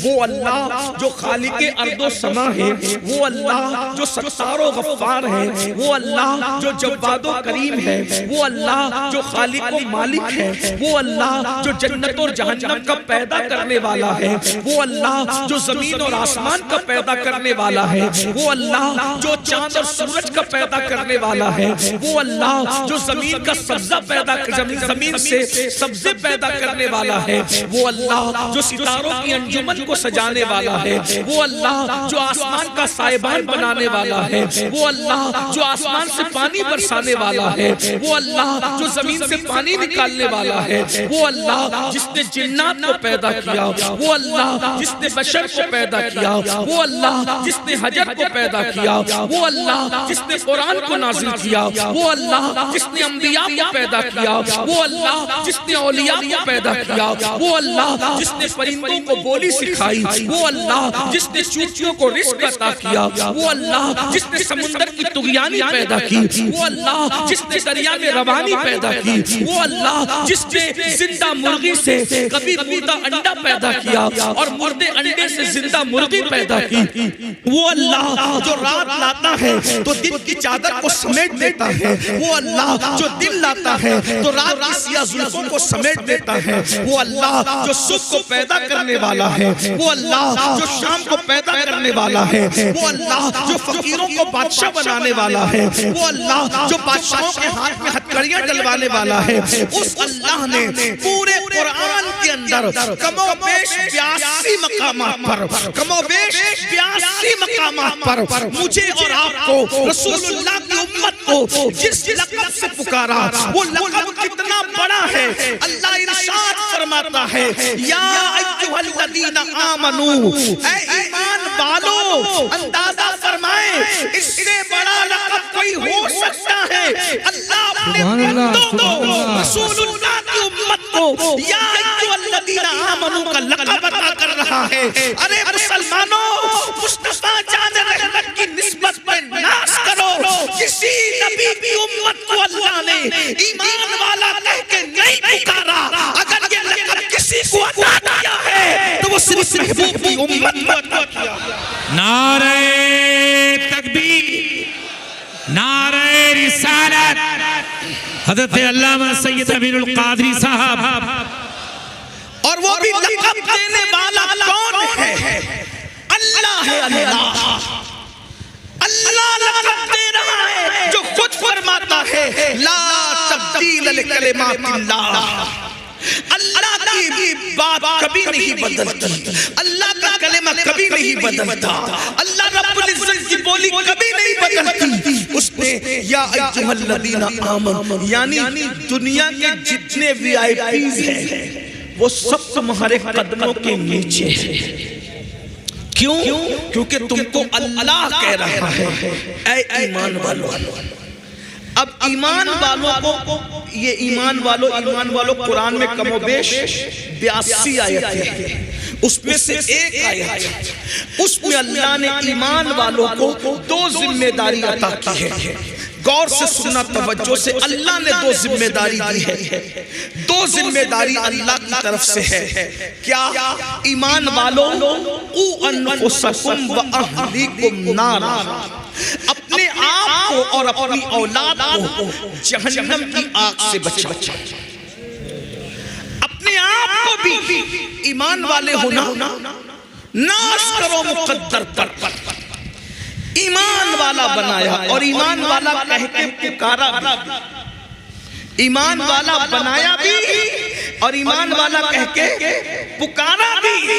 وہ اللہ جو خالق ارض و سما ہے، وہ اللہ جو ستار و غفار ہے، وہ اللہ جو جواد و کریم ہے، وہ اللہ جو خالق و مالک ہے، وہ اللہ جو جنت اور جہنم کا پیدا کرنے والا ہے، وہ اللہ جو زمین اور آسمان کا پیدا کرنے والا ہے، وہ اللہ جو چاند اور سورج کا پیدا کرنے والا ہے، وہ اللہ جو زمین کا سبزہ زمین سے سبزے پیدا کرنے والا ہے، وہ اللہ جو ستاروں کی انجمن کو سجانے والا ہے، وہ اللہ جو آسمان کا سائبان بنانے والا ہے، وہ اللہ جو آسمان سے پانی برسانے والا ہے، وہ اللہ جو زمین سے پانی نکالنے والا ہے، وہ اللہ جس نے جنات کو پیدا کیا، وہ اللہ جس نے بشر کو پیدا کیا، وہ اللہ جس نے حجر کو پیدا کیا، وہ اللہ جس نے قرآن کو نازل کیا، وہ اللہ جس نے انبیاء کو پیدا کیا، وہ اللہ جس نے اولیاء کو پیدا کیا، وہ اللہ جس نے پرندوں کو بولی سکھائی، وہ اللہ جس نے چوٹیوں کو رزق عطا کیا، وہ اللہ جس نے سمندر کی طغیانی پیدا کی، وہ اللہ جس نے دریا میں روانی پیدا کی، وہ اللہ جس نے زندہ مرغی سے کبھی مردہ انڈا پیدا کیا اور مردے انڈے سے زندہ مرغی پیدا کی، وہ اللہ جو رات لاتا ہے تو دن کی چادر کو سمیٹ دیتا ہے، وہ اللہ جو دن لاتا ہے تو رات کی سیاہ زلفوں کو سمیٹ دیتا ہے، وہ اللہ جو صبح کو پیدا کرنے والا ہے، وہ اللہ جو شام کو پیدا کرنے والا ہے، وہ اللہ جو فقیروں کو بادشاہ بنانے والا ہے، وہ اللہ جو بادشاہوں کے ہاتھ میں ہتھکڑیاں ڈلوانے والا ہے، اس اللہ نے پورے قرآن کے اندر کم و بیش 82 مقامات پر مجھے اور آپ کو رسول اللہ کی امت کو جس لقب سے پکارا وہ لقب کتنا بڑا ہے۔ اللہ ارشاد فرماتا ہے یا ایھا الذین آمنو، اے ایمان والو اندازہ فرمائیں اس سے بڑا لقب کوئی ہو سکتا ہے؟ اللہ اپنے بندوں کو رسول اللہ کی امت کو یا ایھا الذین آمنو کا لقب عطا کر رہا ہے۔ ارے مسلمانوں، مصطفیٰ جان رحمت کی نسبت پہ ناز کرو۔ کسی نبی کی امت کو اللہ نے ایمان والا کہہ کے نہیں پکارا۔ اگر یہ لقب کسی کو عطا کیا ہے تو وہ صرف محبوب کی امت کو عطا کیا۔ نعرہ تکبیر، نعرہ رسالت، حضرت علامہ سید امین القادری صاحب۔ اور وہ بھی لقب دینے والا کون ہے؟ اللہ ہے۔ اللہ لقب دے رہا ہے جو خود فرماتا ہے لا تبدیل لکلمات اللہ۔ اللہ کی بات کبھی نہیں بدلتی، اللہ کا کلمہ کبھی نہیں بدلتا، اللہ رب العزت کی بولی کبھی نہیں بدلتی۔ اس نے یا ایھا الذین آمنوا یعنی دنیا کے جتنے VIPs ہیں وہ سب تمہارے قدموں کے نیچے ہیں۔ کیوں؟ کیونکہ تم کو اللہ کہہ رہا ہے اے ایمان والو۔ اب ایمان والوں کو یہ ایمان والو قرآن میں کم و بیش 82 آیت ہے، اس میں سے ایک آیت اس میں اللہ نے ایمان والوں کو 2 ذمہ داری عطا کی ہے۔ غور سے سننا توجہ سے، اللہ نے 2 ذمہ داری دی ہے۔ 2 ذمہ داری اللہ کی طرف سے ہے۔ کیا؟ ایمان والوں قوا انفسکم واہلیکم نارا، اپنے آپ کو اور اپنی اولاد کو جہنم کی آگ سے بچاؤ۔ اپنے آپ کو بھی ایمان والے ہونا ناز کرو مقدر پر، ایمان والا بنایا اور ایمان والا کہہ کے پکارا بھی، ایمان والا بنایا بھی اور ایمان والا کہہ کے پکارا بھی،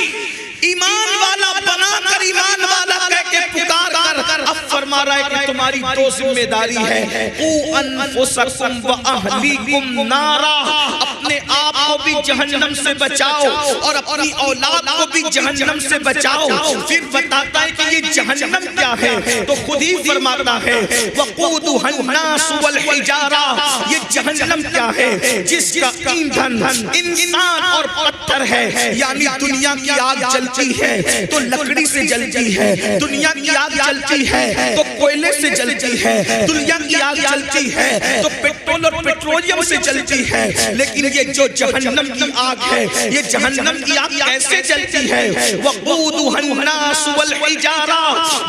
ایمان والا بنا کر ایمان والا کہہ کے پکار کر اب فرما رہا ہے کہ تمہاری 2 ذمہ داری ہے قوا انفسکم واہلیکم نارا، اپنے آپ کو بھی جہنم سے بچاؤ اور اپنی اولاد کو بھی جہنم سے بچاؤ۔ پھر بتاتا ہے کہ یہ جہنم کیا ہے تو خود ہی فرماتا ہے وقودھا الناس والحجارہ، یہ جہنم کیا ہے؟ جس کا ایندھن انسان اور پتھر ہے، یعنی دنیا کی آگ جلتی ہے تو لکڑی سے جلتی ہے، دنیا کی آگ جلتی ہے تو کوئلے سے جلتی ہے، دنیا کی آگ جلتی ہے تو پیٹرول اور پیٹرولیم سے جلتی ہے، لیکن یہ جو جہنم کی آگ ہے. یہ جہنم کی آگ کیسے جلتی ہے؟ وقودها الناس والحجارہ،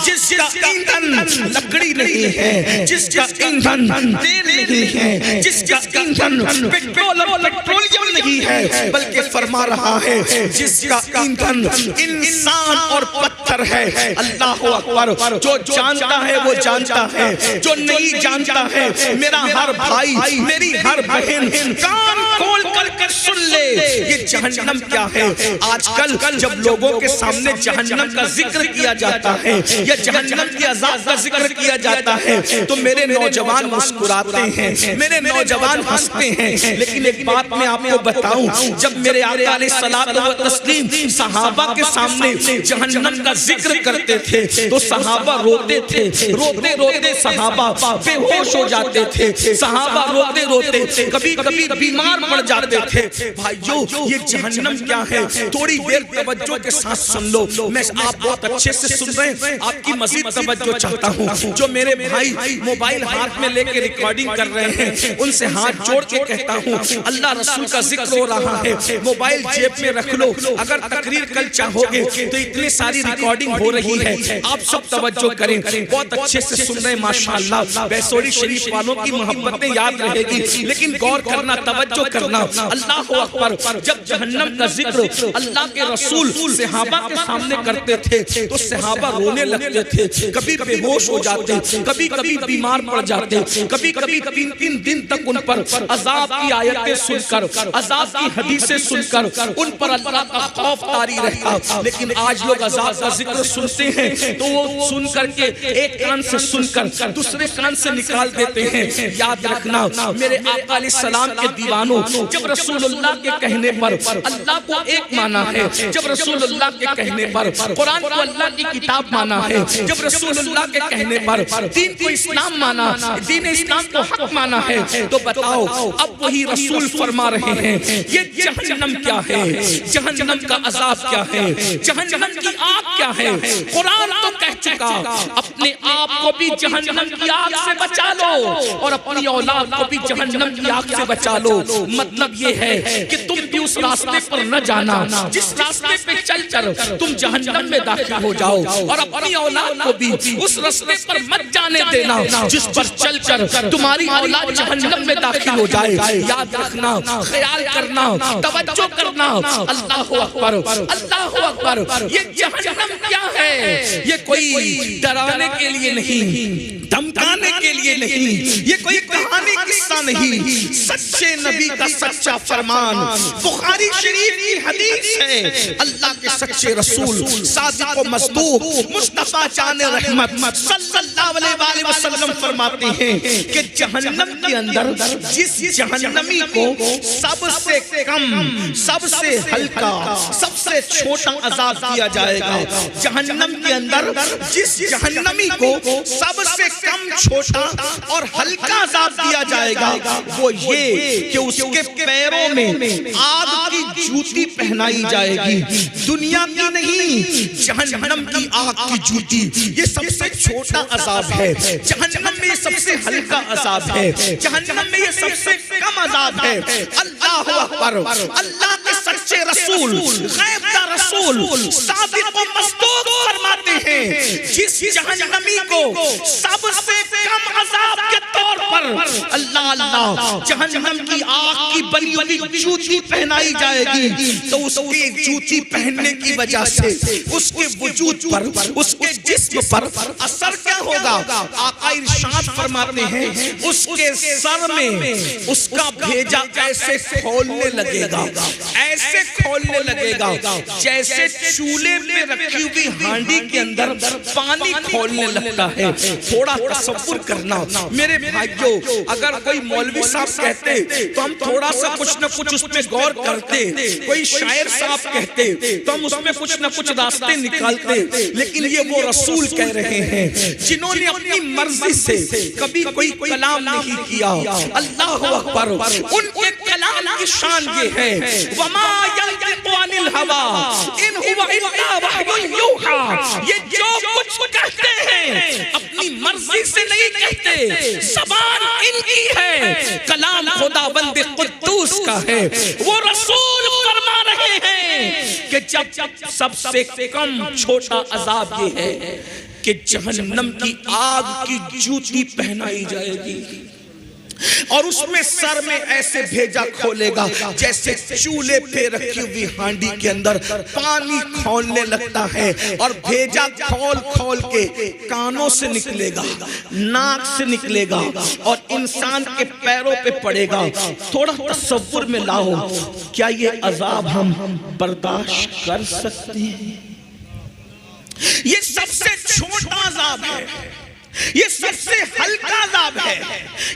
جس کا ایندھن لکڑی نہیں ہے، جس کا ایندھن تیل نہیں ہے، جس کا ایندھن پیٹرول اور پیٹرولیم نہیں ہے، بلکہ فرما رہا ہے جس کا ایندھن انسان اور پتھر ہے. اللہ اکبر. جو جانتا ہے وہ جانتا ہے، جو نہیں جانتا ہے میرا ہر بھائی میری ہر بہن کان کھول کر سن لے یہ جہنم کیا ہے. آج کل جب لوگوں کے سامنے جہنم کا ذکر کیا جاتا ہے یا جہنم کی عذاب کا ذکر کیا جاتا ہے تو میرے نوجوان مسکراتے ہیں، میرے نوجوان ہنستے ہیں. لیکن ایک بات میں آپ کو بتاؤں، جب میرے آقا علیہ الصلوۃ والتسلیم صحابہ کے سامنے جہنم کا ذکر کرتے تھے تو صحابہ روتے تھے. روتے روتے صحابہ بے ہوش ہو جاتے تھے. صحابہ روتے روتے کبھی کبھی بیمار پڑ جاتے تھے. بھائیو یہ جہنم کیا ہے تھوڑی دیر توجہ کے ساتھ سن لو. میں آپ بہت اچھے سے سن رہے ہیں، آپ کی مزید توجہ چاہتا ہوں. جو میرے بھائی موبائل ہاتھ میں لے کے ریکارڈنگ کر رہے ہیں ان سے ہاتھ جوڑ کے کہتا ہوں اللہ رسول کا ذکر ہو رہا ہے، موبائل جیب میں رکھ لو. اگر تقریر کل چاہو گے تو اتنی ساری ریکارڈنگ ہو رہی ہے، آپ سب توجہ کریں. بہت اچھے سے سن رہے ہیں ماشاءاللہ. بیسوری شریف والوں کی محبتیں یاد رہے گی، لیکن غور کرنا، توجہ کرنا. اللہ اکبر. جب جہنم کا ذکر اللہ کے رسول صحابہ کے سامنے کرتے تھے تو صحابہ رونے لگتے تھے، کبھی بے ہوش ہو جاتے، کبھی کبھی بیمار پڑ جاتے، کبھی کبھی 3 دن تک ان پر عذاب کی آیتیں سن کر، عذاب کی حدیثیں سن کر ان پر اللہ کا خوف طاری رہتا. لیکن آج لوگ عذاب کا ذکر سنتے ہیں تو وہ سن کر کے ایک کان سے سن کر دوسرے کان سے نکال دیتے ہیں. یاد رکھنا میرے آقا علیہ السلام کے دیوانوں، جب رسول اللہ کے کہنے پر اللہ کو ایک مانا ہے، جب رسول اللہ کے کہنے پر قرآن کو اللہ کی کتاب مانا ہے، جب رسول اللہ کے کہنے پر دین کو اسلام مانا، دین اسلام کو حق مانا ہے، تو بتاؤ اب وہی رسول فرما رہے ہیں یہ جہنم کیا ہے، جہنم کا عذاب کیا ہے، جہنم کی آگ کیا ہے. قرآن تو کہہ چکا اپنے آپ کو بھی جہنم کی آگ سے بچا لو اور اپنی اولاد کو بھی جہنم کی آگ سے بچا لو. مطلب یہ ہے کہ تم بھی اس راستے پر نہ جانا جس راستے پہ چل کر تم جہنم میں داخل ہو جاؤ، اور اپنی اولاد کو بھی اس راستے پر مت جانے دینا جس پر چل کر تمہاری اولاد جہنم میں داخل ہو جائے. یاد رکھنا، خیال کرنا، توجہ کرنا. اللہ اکبر، اللہ اکبر. یہ جہنم کیا ہے؟ یہ کوئی ڈرانے کے لیے نہیں، دھمکانے کے لیے نہیں، یہ کوئی کہانی قصہ نہیں، سچے نبی کا سچا فرمان. بخاری شریف کی حدیث ہے، اللہ کے سچے رسول صادق و مصدوق مصطفیٰ جان رحمت صلی اللہ علیہ وسلم فرماتے ہیں کہ جہنم کے اندر جس جہنمی کو سب سے کم، سب سے ہلکا، سب سے چھوٹا عذاب دیا جائے گا، جہنم کے اندر جس جہنمی کو سب سے کم، چھوٹا اور ہلکا عذاب دیا جائے گا وہ یہ کہ اس کے پیروں میں آگ کی جوتی پہنائی جائے گی. دنیا کی نہیں، جہنم کی آگ کی جوتی. یہ سب سے چھوٹا عذاب ہے، جہنم میں یہ سب سے ہلکا عذاب ہے، جہنم میں یہ سب سے کم عذاب ہے. اللہ اکبر. اللہ کے سچے رسول، غیب کا رسول صادق و مصدوق فرماتے ہیں جس جہنمی کو سب سے کم عذاب کے طور پر اللہ جہنم کی آگ کی بنی ہوئی جوتی پہنائی جائے گی تو اس کے جوتی پہننے کی وجہ سے اس کے وجود پر، اس کے جسم پر اثر کیا ہوگا؟ آقا ارشاد فرماتے ہیں اس کے سر میں اس کا بھیجا ایسے کھولنے لگے گا، ایسے کھولنے لگے گا جیسے چولہے پہ رکھی ہوئی ہانڈی کے اندر پانی کھولنے لگتا ہے. تھوڑا تصور کرنا میرے بھائیو، اگر کوئی مولوی صاحب کہتے تو ہم تھوڑا سا کچھ نہ کچھ اس میں غور کرتے، کوئی شاعر صاحب کہتے تو ہم اس میں کچھ نہ کچھ راستے نکالتے. لیکن یہ وہ رسول کہہ رہے ہیں جنہوں نے اپنی مرضی سے کبھی کوئی کلام نہیں کیا. اللہ اکبر. ان کے کلام کی شان یہ ہے وما ينطق عن الهوى ان هو الا وحی یوحی. یہ جو کچھ کہتے ہیں اپنی مرضی سے نہیں کہتے، زبان ان کی ہے ہے، کلام خداوند قدوس کا ہے۔ وہ رسول فرما رہے ہیں کہ جب سب سے کم چھوٹا عذاب یہ ہے کہ جہنم کی آگ کی جوتی پہنائی جائے گی اور اس میں سر میں ایسے بھیجا کھولے گا جیسے چولہے پہ رکھی ہوئی ہانڈی کے اندر پانی کھولنے لگتا ہے، اور بھیجا کھول کھول کے کانوں سے نکلے گا، ناک سے نکلے گا اور انسان کے پیروں پہ پڑے گا۔ تھوڑا تصور میں لاؤ، کیا یہ عذاب ہم برداشت کر سکتے ہیں؟ یہ سب سے چھوٹا عذاب ہے، یہ سب سے ہلکا عذاب ہے،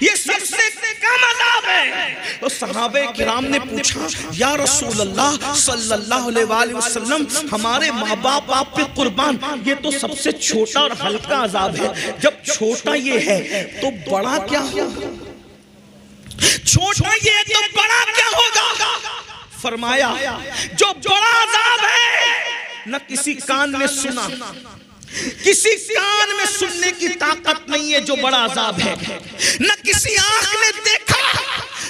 یہ سب سے کم عذاب ہے۔ تو صحابہ کرام نے پوچھا یا رسول اللہ صلی اللہ علیہ وآلہ وسلم، ہمارے ماں باپ آپ پہ قربان، یہ تو سب سے چھوٹا اور ہلکا عذاب ہے، جب چھوٹا یہ ہے تو بڑا کیا ہوگا؟ چھوٹا یہ ہے تو بڑا کیا ہوگا؟ فرمایا جو بڑا عذاب ہے نہ کسی کان نے سنا، کسی کان میں سننے کی طاقت نہیں ہے جو بڑا عذاب ہے، نہ کسی آنکھ نے دیکھا،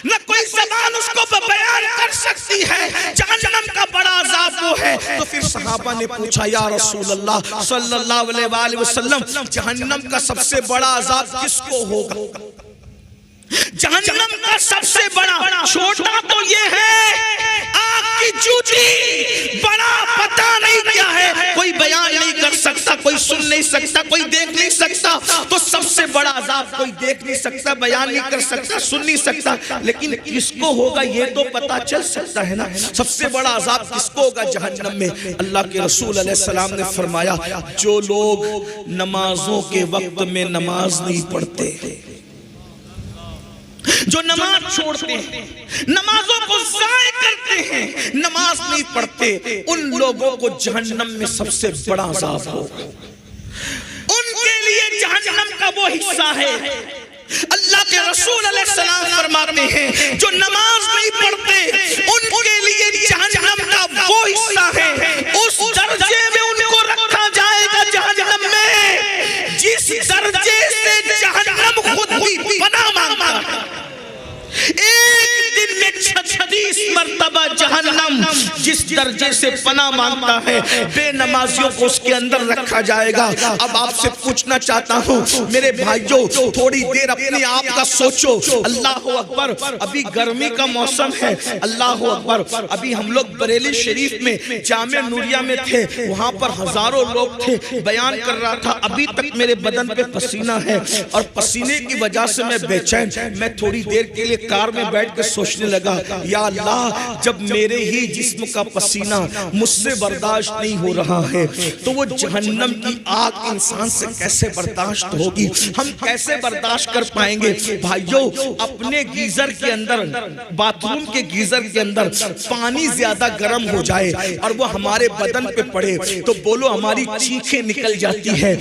نہ کوئی زبان اس کو بیان کر سکتی ہے۔ جہنم کا بڑا عذاب وہ ہے۔ تو پھر صحابہ نے پوچھا یا رسول اللہ صلی اللہ علیہ وآلہ وسلم، جہنم کا سب سے بڑا عذاب کس کو ہوگا؟ جہنم کا سب سے بڑا، چھوٹا تو یہ ہے آگ کی جوتی، بڑا پتہ نہیں کیا ہے، کوئی بیان نہیں کر سکتا، کوئی سن نہیں سکتا، کوئی دیکھ نہیں سکتا۔ تو سب سے بڑا عذاب کوئی دیکھ نہیں سکتا، بیان نہیں کر سکتا، سن نہیں سکتا، لیکن کس کو ہوگا یہ تو پتہ چل سکتا ہے نا۔ سب سے بڑا عذاب کس کو ہوگا جہنم میں؟ اللہ کے رسول علیہ السلام نے فرمایا جو لوگ نمازوں کے وقت میں نماز نہیں پڑھتے، جو نماز چھوڑتے ہیں، نمازوں کو ضائع کرتے ہیں، نماز نہیں پڑھتے، ان لوگوں کو جہنم میں سب سے بڑا عذاب ہوگا۔ ان کے لیے جہنم کا وہ حصہ ہے۔ اللہ کے رسول علیہ السلام فرماتے ہیں جو نماز نہیں پڑھتے ان کے لیے جہنم کا وہ حصہ ہے، اس درجے میں ان کو رکھا جائے گا جہنم میں جس درجے سے جہنم خود بھی پناہ مانگتا ہے۔ ایک دن میں 36 مرتبہ جہنم جس درجے سے پناہ مانگتا ہے، بے نمازیوں کو اس کے اندر رکھا جائے گا۔ اب آپ سے پوچھنا چاہتا ہوں میرے بھائیوں، تھوڑی دیر اپنے آپ کا سوچو۔ اللہ اکبر، ابھی گرمی کا موسم ہے، اللہ اکبر۔ ابھی ہم لوگ بریلی شریف میں جامع نوریہ میں تھے، وہاں پر ہزاروں لوگ تھے، بیان کر رہا تھا، ابھی تک میرے بدن پہ پسینہ ہے اور پسینے کی وجہ سے میں بے چین۔ میں تھوڑی دیر کے لیے کار میں بیٹھ کے سوچنے لگا یا اللہ جب میرے ہی جسم کا پسینہ مجھ سے برداشت نہیں ہو رہا ہے تو وہ جہنم کی آگ انسان سے کیسے برداشت ہوگی؟ ہم کیسے برداشت کر پائیں گے؟ بھائیو، اپنے گیزر کے اندر، باتھ روم کے گیزر کے اندر پانی زیادہ گرم ہو جائے اور وہ ہمارے بدن پہ پڑے تو بولو ہماری چیخیں نکل جاتی ہے،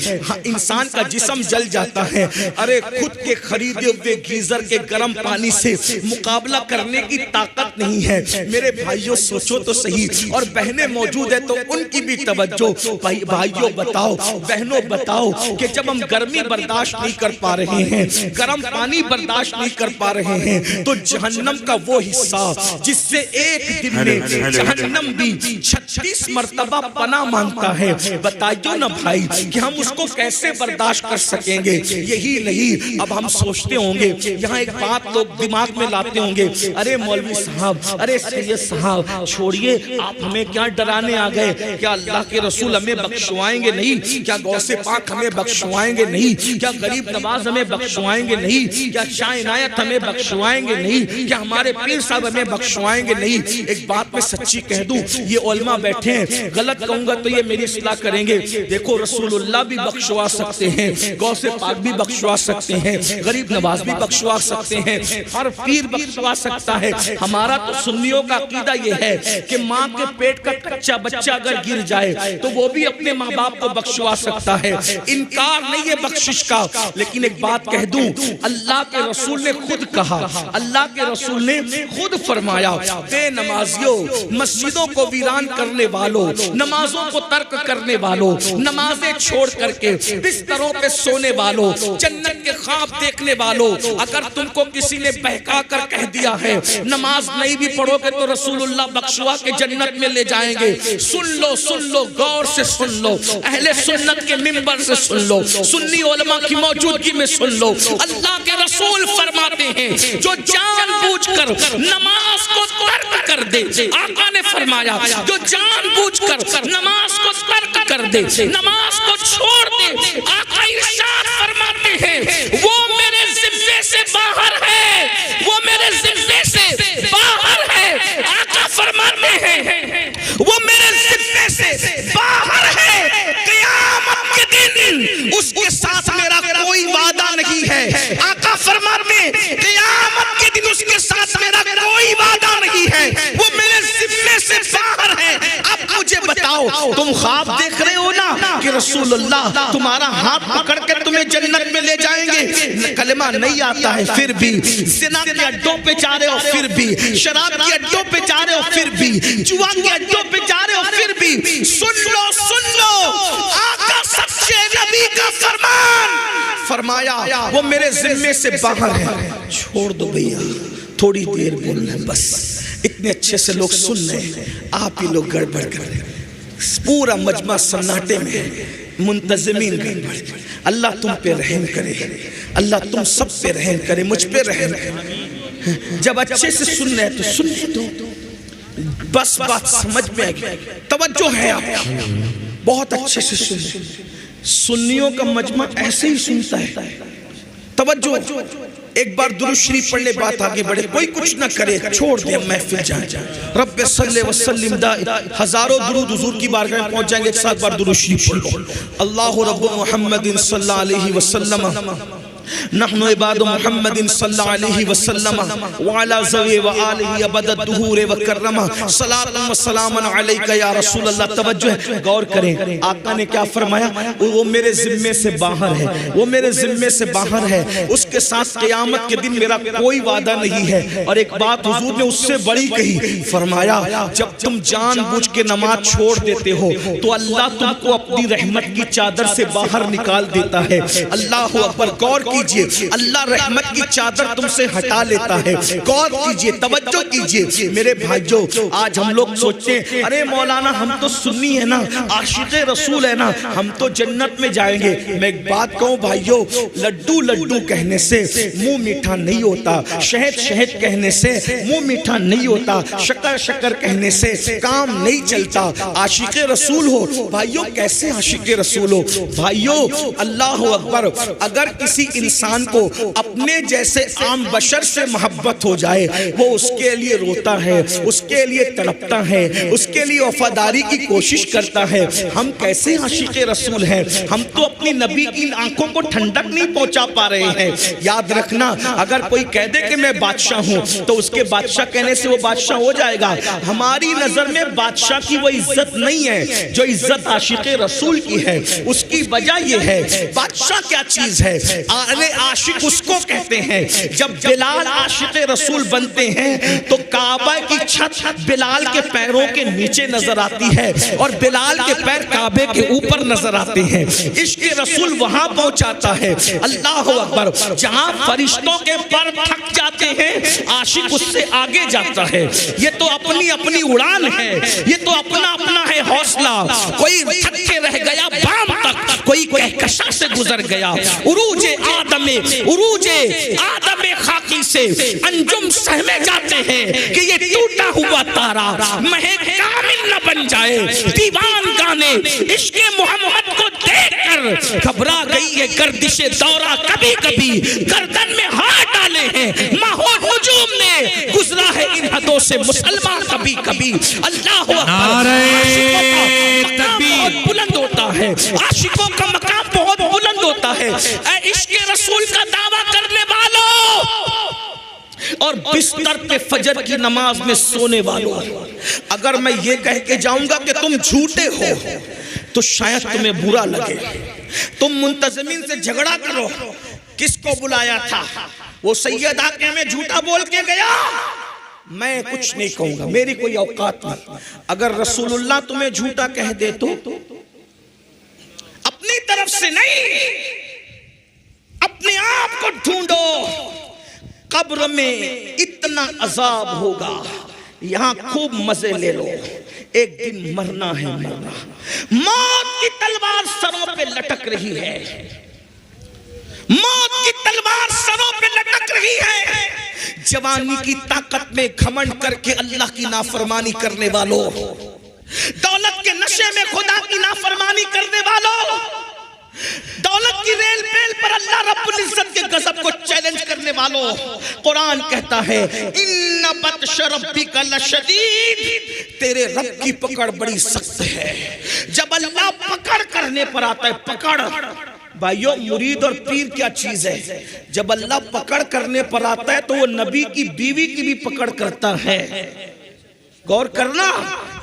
انسان کا جسم جل جاتا ہے۔ ارے خود کے خریدے ہوئے گیزر کے گرم پانی سے مقابلہ کرنے کی طاقت نہیں ہے۔ میرے بھائیوں سوچو تو صحیح، اور بہنیں موجود ہیں تو ان کی بھی توجہ۔ بھائیوں بتاؤ، بہنوں بتاؤ کہ جب ہم گرمی برداشت نہیں کر پا رہے ہیں، گرم پانی برداشت نہیں کر پا رہے ہیں، تو جہنم کا وہ حصہ جس سے ایک دن میں جہنم بھی 36 مرتبہ پناہ مانگتا ہے، بتائیو نا بھائی کہ ہم اس کو کیسے برداشت کر سکیں گے؟ یہی نہیں، اب ہم سوچتے ہوں گے، یہاں ایک بات لوگ دماغ میں لاتے ہوں گے، ارے مولوی صاحب، ارے سید صاحب، چھوڑیے آپ ہمیں کیا ڈرانے آ گئے؟ کیا اللہ کے رسول ہمیں بخشوائیں گے نہیں؟ کیا غوث پاک ہمیں بخشوائیں گے نہیں؟ کیا غریب نواز ہمیں بخشوائیں گے نہیں؟ کیا شاہ عنایت ہمیں بخشوائیں گے نہیں؟ کیا ہمارے پیر صاحب ہمیں بخشوائیں گے نہیں؟ ایک بات میں سچی کہہ دوں، یہ علماء بیٹھے ہیں، غلط کہوں گا تو یہ میری اصلاح کریں گے۔ دیکھو رسول اللہ بھی بخشوا سکتے ہیں، غوث پاک بھی بخشوا سکتے ہیں، غریب نواز بھی بخشوا سکتے ہیں، ہر پیر بخشوا سکتا ہے۔ ہمارا تو سنیوں کا عقیدہ یہ ہے کہ ماں کے پیٹ کا کچا بچہ اگر گر جائے تو وہ بھی اپنے ماں باپ کو بخشوا سکتا ہے، انکار نہیں ہے بخشش کا۔ لیکن ایک بات کہہ دوں، اللہ کے رسول نے خود کہا، اللہ کے رسول نے خود فرمایا، بے نمازیوں، مسجدوں کو ویران کرنے والوں، نمازوں کو ترک کرنے والوں، نمازیں چھوڑ کر کے بستروں پہ سونے والوں، جنت کے خواب دیکھنے والوں، اگر تم کو کسی نے بہکا کر کہہ دیا ہے نماز نہیں بھی پڑھو گے تو رسول اللہ بخشوا کے جنت میں لے جائیں گے، سن لو غور سے سن لو، اہل سنت کے منبر سے سن لو، سنی علماء کی موجودگی میں سن لو، اللہ کے رسول فرماتے ہیں جو جان بوجھ کر نماز کو ترک کر دے، آقا نے فرمایا جو جان بوجھ کر نماز کو ترک کر دے، نماز کو چھوڑ دے، آقا ارشاد فرماتے ہیں وہ میرے ذمے سے باہر ہے، وہ میرے ذمے سے باہر ہے، آقا فرماتے ہیں وہ میرے ذمے سے باہر ہے، قیامت کے دن اس کے ساتھ میرا کوئی وعدہ نہیں ہے، آقا فرماتے ہیں قیامت کے دن اس کے ساتھ میرا کوئی وعدہ نہیں ہے، وہ میرے ذمے سے باہر ہے۔ اب مجھے بتاؤ تم خواب دیکھ رہے ہو نا کہ رسول اللہ تمہارا ہاتھ پکڑ کے تمہیں جنت میں لے جائیں گے، کلمہ نہیں آتا ہے پھر بھی، زنا کے اڈوں پہ جا رہے ہو پھر بھی، شراب کے اڈوں پہ جا رہے ہو پھر بھی، جوا کے اڈوں پہ جا رہے ہو پھر بھی، سن لو آقا سچے نبی کا فرمان، فرمایا وہ میرے ذمے سے باہر ہے، چھوڑ دو بھیا تھوڑی دیر بولنا ہے بس، اتنے اچھے سے لوگ سن رہے ہیں، آپ ہی لوگ گڑبڑ کر رہے ہیں، پورا مجمع سناٹے میں، منتظمین گڑبڑ، اللہ تم پہ رحم کرے، اللہ تم سب پہ رحم کرے، مجھ پہ رحم کرے۔ جب اچھے سے سن رہے تو سن لے تو بس بات سمجھ میں آگئی، توجہ ہے آپ بہت اچھے سے سن، سنیوں کا مجمع ایسے ہی سنتا ہے، توجہ، ایک بار درود شریف پڑھ لے بات آگے بڑھے، کوئی کچھ نہ کرے چھوڑ دے محفل جائے، رب صلی وسلم ہزاروں درود حضور کی بارگاہ میں پہنچ جائیں گے، ایک ساتھ بار درود شریف پڑھ لو، اللہ رب محمد صلی اللہ علیہ وسلم، نحن عباد محمد صلی اللہ علیہ وسلم وعلا ذوی وآلہ ابد الدہور وکرمہ صلاة و سلام علیکہ یا رسول اللہ۔ توجہ ہے، غور کریں آقا نے کیا فرمایا، وہ میرے ذمے سے باہر ہے، وہ میرے ذمے سے باہر ہے، اس کے ساتھ قیامت کے دن میرا کوئی وعدہ نہیں ہے۔ اور ایک بات حضور نے اس سے بڑی کہی، فرمایا جب تم جان بوجھ کے نماز چھوڑ دیتے ہو تو اللہ تم کو اپنی رحمت کی چادر سے باہر نکال دیتا ہے۔ اللہ اکبر، غور کیجئے، اللہ رحمت کی چادر تم سے ہٹا لیتا ہے، غور کیجئے، توجہ کیجئے میرے بھائیوں۔ آج ہم لوگ سوچتے ہیں ارے مولانا ہم تو سنی ہے نا، عاشق رسول ہے نا، ہم تو جنت میں جائیں گے۔ میں ایک بات کہوں بھائیوں، لڈو لڈو کہنے سے منہ میٹھا نہیں ہوتا، شہد شہد کہنے سے منہ میٹھا نہیں ہوتا، شکر شکر کہنے سے کام نہیں چلتا۔ عاشق رسول ہو بھائیوں، کیسے عاشق رسول ہو بھائیوں؟ اللہ اکبر، اگر کسی انسان کو اپنے جیسے عام بشر سے محبت ہو جائے، وہ اس کے لیے روتا ہے، اس کے لیے تڑپتا ہے، اس کے لیے وفاداری کی کوشش کرتا ہے۔ ہم کیسے عاشق رسول ہیں؟ ہم تو اپنی نبی کی آنکھوں کو ٹھنڈک نہیں پہنچا پا رہے ہیں۔ یاد رکھنا، اگر کوئی کہہ دے کہ میں بادشاہ ہوں تو اس کے بادشاہ کہنے سے وہ بادشاہ ہو جائے گا۔ ہماری نظر میں بادشاہ کی وہ عزت نہیں ہے جو عزت عاشق رسول کی ہے۔ اس کی وجہ یہ ہے، بادشاہ کیا چیز ہے؟ عاشق اس کو کہتے ہیں۔ جب بلال عاشق رسول بنتے ہیں تو کعبہ کی چھت بلال کے پیروں کے نیچے نظر آتی ہے اور بلال کے پیر کعبے کے اوپر نظر آتے ہیں۔ عشق رسول وہاں پہنچاتا ہے۔ اللہ اکبر، جہاں فرشتوں کے پر تھک جاتے ہیں عاشق اس سے آگے جاتا ہے۔ یہ تو اپنی اپنی اڑان ہے، یہ تو اپنا اپنا ہے حوصلہ۔ کوئی تھک کے رہ گیا بام تک، کوئی کہکشاں سے گزر گیا۔ عروج آدم خاکی سے انجم سہمے جاتے ہیں کہ یہ ٹوٹا ہوا تارا مہے کامل نہ بن جائے۔ دیوان گانے عشق محمد کو دیکھ کر گھبرا گئی ہے گردش دورہ، کبھی کبھی گردن میں ہاتھ ڈالے ہیں ماحول ہجوم نے، گزرا ہے ان حدوں سے مسلمان کبھی کبھی۔ اللہ نعرہ تکبیر بہت بلند ہوتا ہے، عاشقوں کا مقام بہت بلند ہوتا ہے۔ اے عشق رسول کا دعویٰ کرنے والوں، اور بستر پہ فجر کی نماز میں سونے والوں، اگر میں یہ کہہ کے جاؤں گا کہ تم جھوٹے ہو تو شاید تمہیں برا لگے. تم منتظمین سے جھگڑا کرو، کس کو بلایا تھا؟ وہ سید آ کے ہمیں جھوٹا بول کے گیا. میں کچھ نہیں کہوں گا، میری کوئی اوقات نہیں. اگر رسول اللہ تمہیں جھوٹا کہہ دے تو اپنی طرف سے نہیں، اپنے آپ کو ڈھونڈو. قبر میں اتنا عذاب ہوگا، یہاں خوب مزے لے لو، ایک دن مرنا ہے مرنا. موت کی تلوار سروں پہ لٹک رہی ہے، موت کی تلوار سروں پہ لٹک رہی ہے. جوانی کی طاقت میں گھمنڈ کر کے اللہ کی نافرمانی کرنے والوں، دولت کے نشے میں خدا کی نافرمانی کرنے والوں، دولت کی ریل پیل پر اللہ رب العزت کے غضب کو چیلنج کرنے والوں، قرآن کہتا ہے ان بطش ربک لشدید، تیرے رب کی پکڑ بڑی سخت ہے. جب اللہ پکڑ کرنے پر آتا ہے، پکڑ بھائیو، مرید اور پیر کیا چیز ہے؟ جب اللہ پکڑ کرنے پر آتا ہے تو وہ نبی کی بیوی کی بھی پکڑ کرتا ہے. غور کرنا،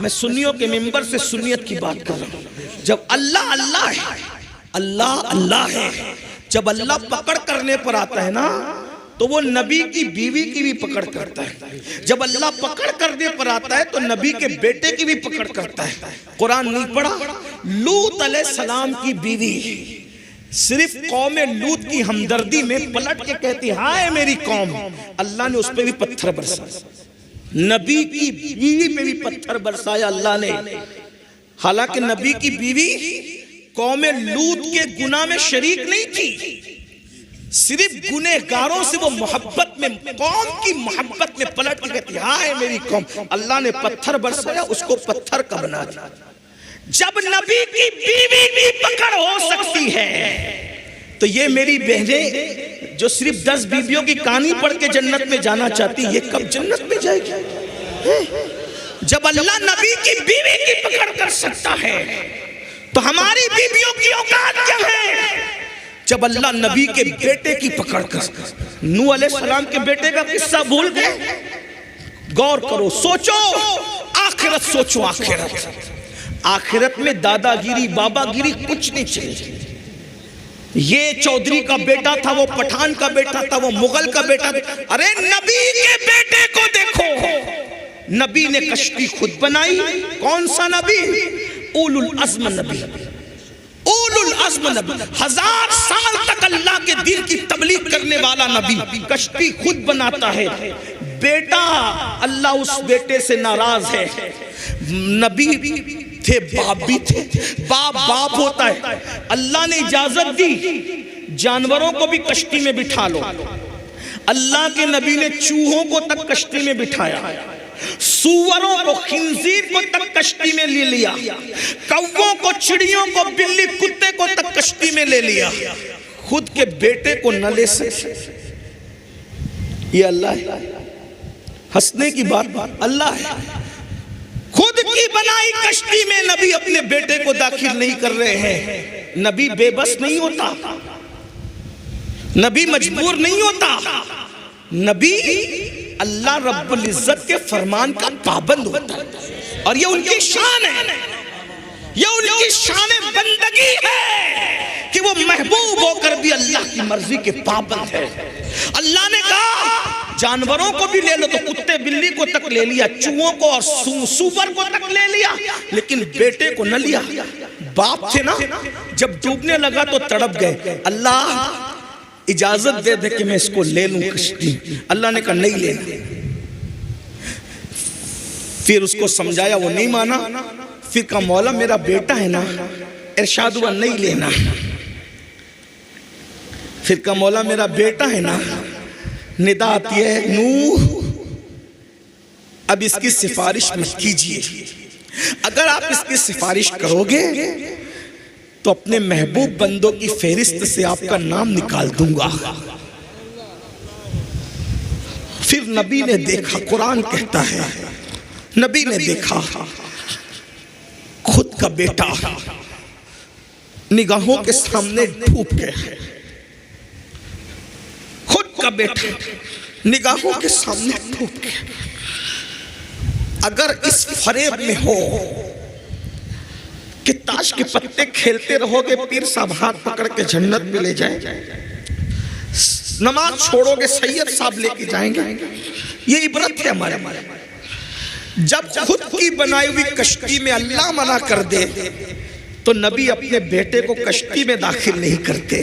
میں سنیوں کے ممبر سے سنیت کی بات کر رہا ہوں. جب اللہ اللہ ہے، اللہ اللہ ہے، جب اللہ پکڑ کرنے پر آتا ہے نا تو وہ نبی کی بیوی کی بھی پکڑ کرتا ہے. جب اللہ پکڑ کرنے پر آتا ہے تو نبی کے بیٹے کی بھی پکڑ کرتا ہے. قرآن نہیں پڑھا؟ لوط علیہ السلام کی بیوی صرف قوم لوط کی ہمدردی میں پلٹ کے کہتی ہائے میری قوم، اللہ نے اس پہ بھی پتھر برسایا. نبی کی بیوی پہ بھی پتھر برسایا اللہ نے. حالانکہ نبی کی بیوی قوم لوط کے گناہ میں شریک نہیں تھی، صرف گنہگاروں سے وہ محبت میں، قوم کی محبت میں پلٹ کے کہتی ہائے میری قوم. اللہ نے پتھر برسایا، اس کو پتھر کا بنا دیا. جب نبی کی بیوی بھی پکڑ ہو سکتی ہے تو یہ میری بہنیں جو صرف 10 بیویوں کی کہانی پڑھ کے جنت میں جانا چاہتی، یہ کب جنت میں جائے گی؟ جب اللہ نبی کی بیوی کی پکڑ کر سکتا ہے تو ہماری بیویوں کی اوقات کیا ہے؟ جب اللہ نبی کے بیٹے کی پکڑ کر، نوح علیہ السلام کے بیٹے کا قصہ بھول گئے؟ غور کرو، سوچو، آخرت سوچو. آخرت میں دادا گیری بابا گیری کچھ نہیں چلے. یہ چودھری کا بیٹا تھا، وہ پٹھان کا بیٹا تھا، وہ مغل کا بیٹا تھا. ارے نبی کے بیٹے کو دیکھو، نبی نے کشتی خود بنائی. کون سا نبی؟ اولو العزم نبی، اولو العزم نبی. 1000 سال تک اللہ کے دین کی تبلیغ کرنے والا نبی کشتی خود بناتا ہے. بیٹا، اللہ اس بیٹے سے ناراض ہے. نبی تھے، باپ بھی تھے. باپ ہوتا ہے. اللہ نے اجازت دی جانوروں کو بھی کشتی میں بٹھا لو. اللہ کے نبی نے چوہوں کو تک کشتی میں بٹھایا، سوروں کو، خنزیر کو تک کشتی میں لے لیا، کووں کو، چڑیوں کو، بلی کتے کو تک کشتی میں لے لیا. خود کے بیٹے کو نہ لے سکے. یہ اللہ ہے. ہنسنے کی بات اللہ ہے. خود کی بنائی کشتی میں نبی اپنے بیٹے کو داخل نہیں کر رہے ہیں. نبی بے بس نہیں ہوتا، نبی مجبور نہیں ہوتا. نبی اللہ رب العزت کے فرمان کا پابند ہوتا ہے، اور یہ ان کی شان ہے، یہ ان کی شان بندگی ہے کہ وہ محبوب ہو کر بھی اللہ کی مرضی کے پابند ہے. اللہ نے کہا جانوروں کو بھی لے لو تو کتے بلی کو تک لے لیا، چوہوں کو اور سور کو تک لے لیا، لیکن بیٹے کو نہ لیا. باپ تھے نا، جب ڈوبنے لگا تو تڑپ گئے. اللہ اجازت دے دے کہ میں اس کو لے لوں کشتی. اللہ نے کہا نہیں لینا. پھر اس کو سمجھایا، وہ نہیں مانا. پھر کہا مولا میرا بیٹا ہے نا. ارشاد ہوا نہیں لینا. پھر کہا مولا میرا بیٹا ہے نا. ندا آتی ہے نوح اب اس کی سفارش مت کیجئے. اگر آپ اس کی سفارش کرو گے تو اپنے محبوب بندوں کی فہرست سے آپ کا نام نکال دوں گا. پھر نبی نے دیکھا، قرآن کہتا ہے نبی نے دیکھا خود کا بیٹا نگاہوں کے سامنے ڈوب گیا. خود کا بیٹا نگاہوں کے سامنے ٹوٹ کے اگر اس فریب میں ہو کہ تاش کے پتے کھیلتے رہو گے پیر صاحب ہاتھ پکڑ کے جنت میں لے جائیں گے، نماز چھوڑو گے سید صاحب لے کے جائیں گے، یہ عبرت ہے ہمارے۔ جب خود کی بنائی ہوئی کشتی میں اللہ منع کر دے تو نبی اپنے بیٹے کو کشتی میں داخل نہیں کرتے،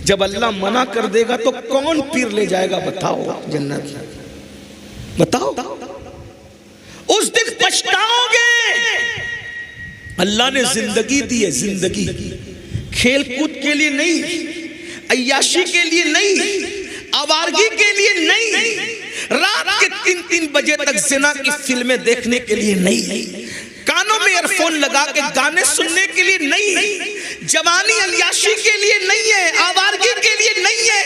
جب اللہ منع کر دے گا تو کون پیر لے جائے گا بتاؤ جنت؟ بتاؤ، اس دن پچھتاؤ گے۔ اللہ نے زندگی دی ہے، زندگی کھیل کود کے لیے نہیں، عیاشی کے لیے نہیں، آوارگی کے لیے نہیں، رات کے 3 بجے تک زنا کی فلمیں دیکھنے کے لیے نہیں، کانوں میں ایئر فون لگا کے گانے سننے کے لیے نہیں، جوانی عیاشی کے لیے نہیں ہے، آوارگی کے لیے نہیں ہے،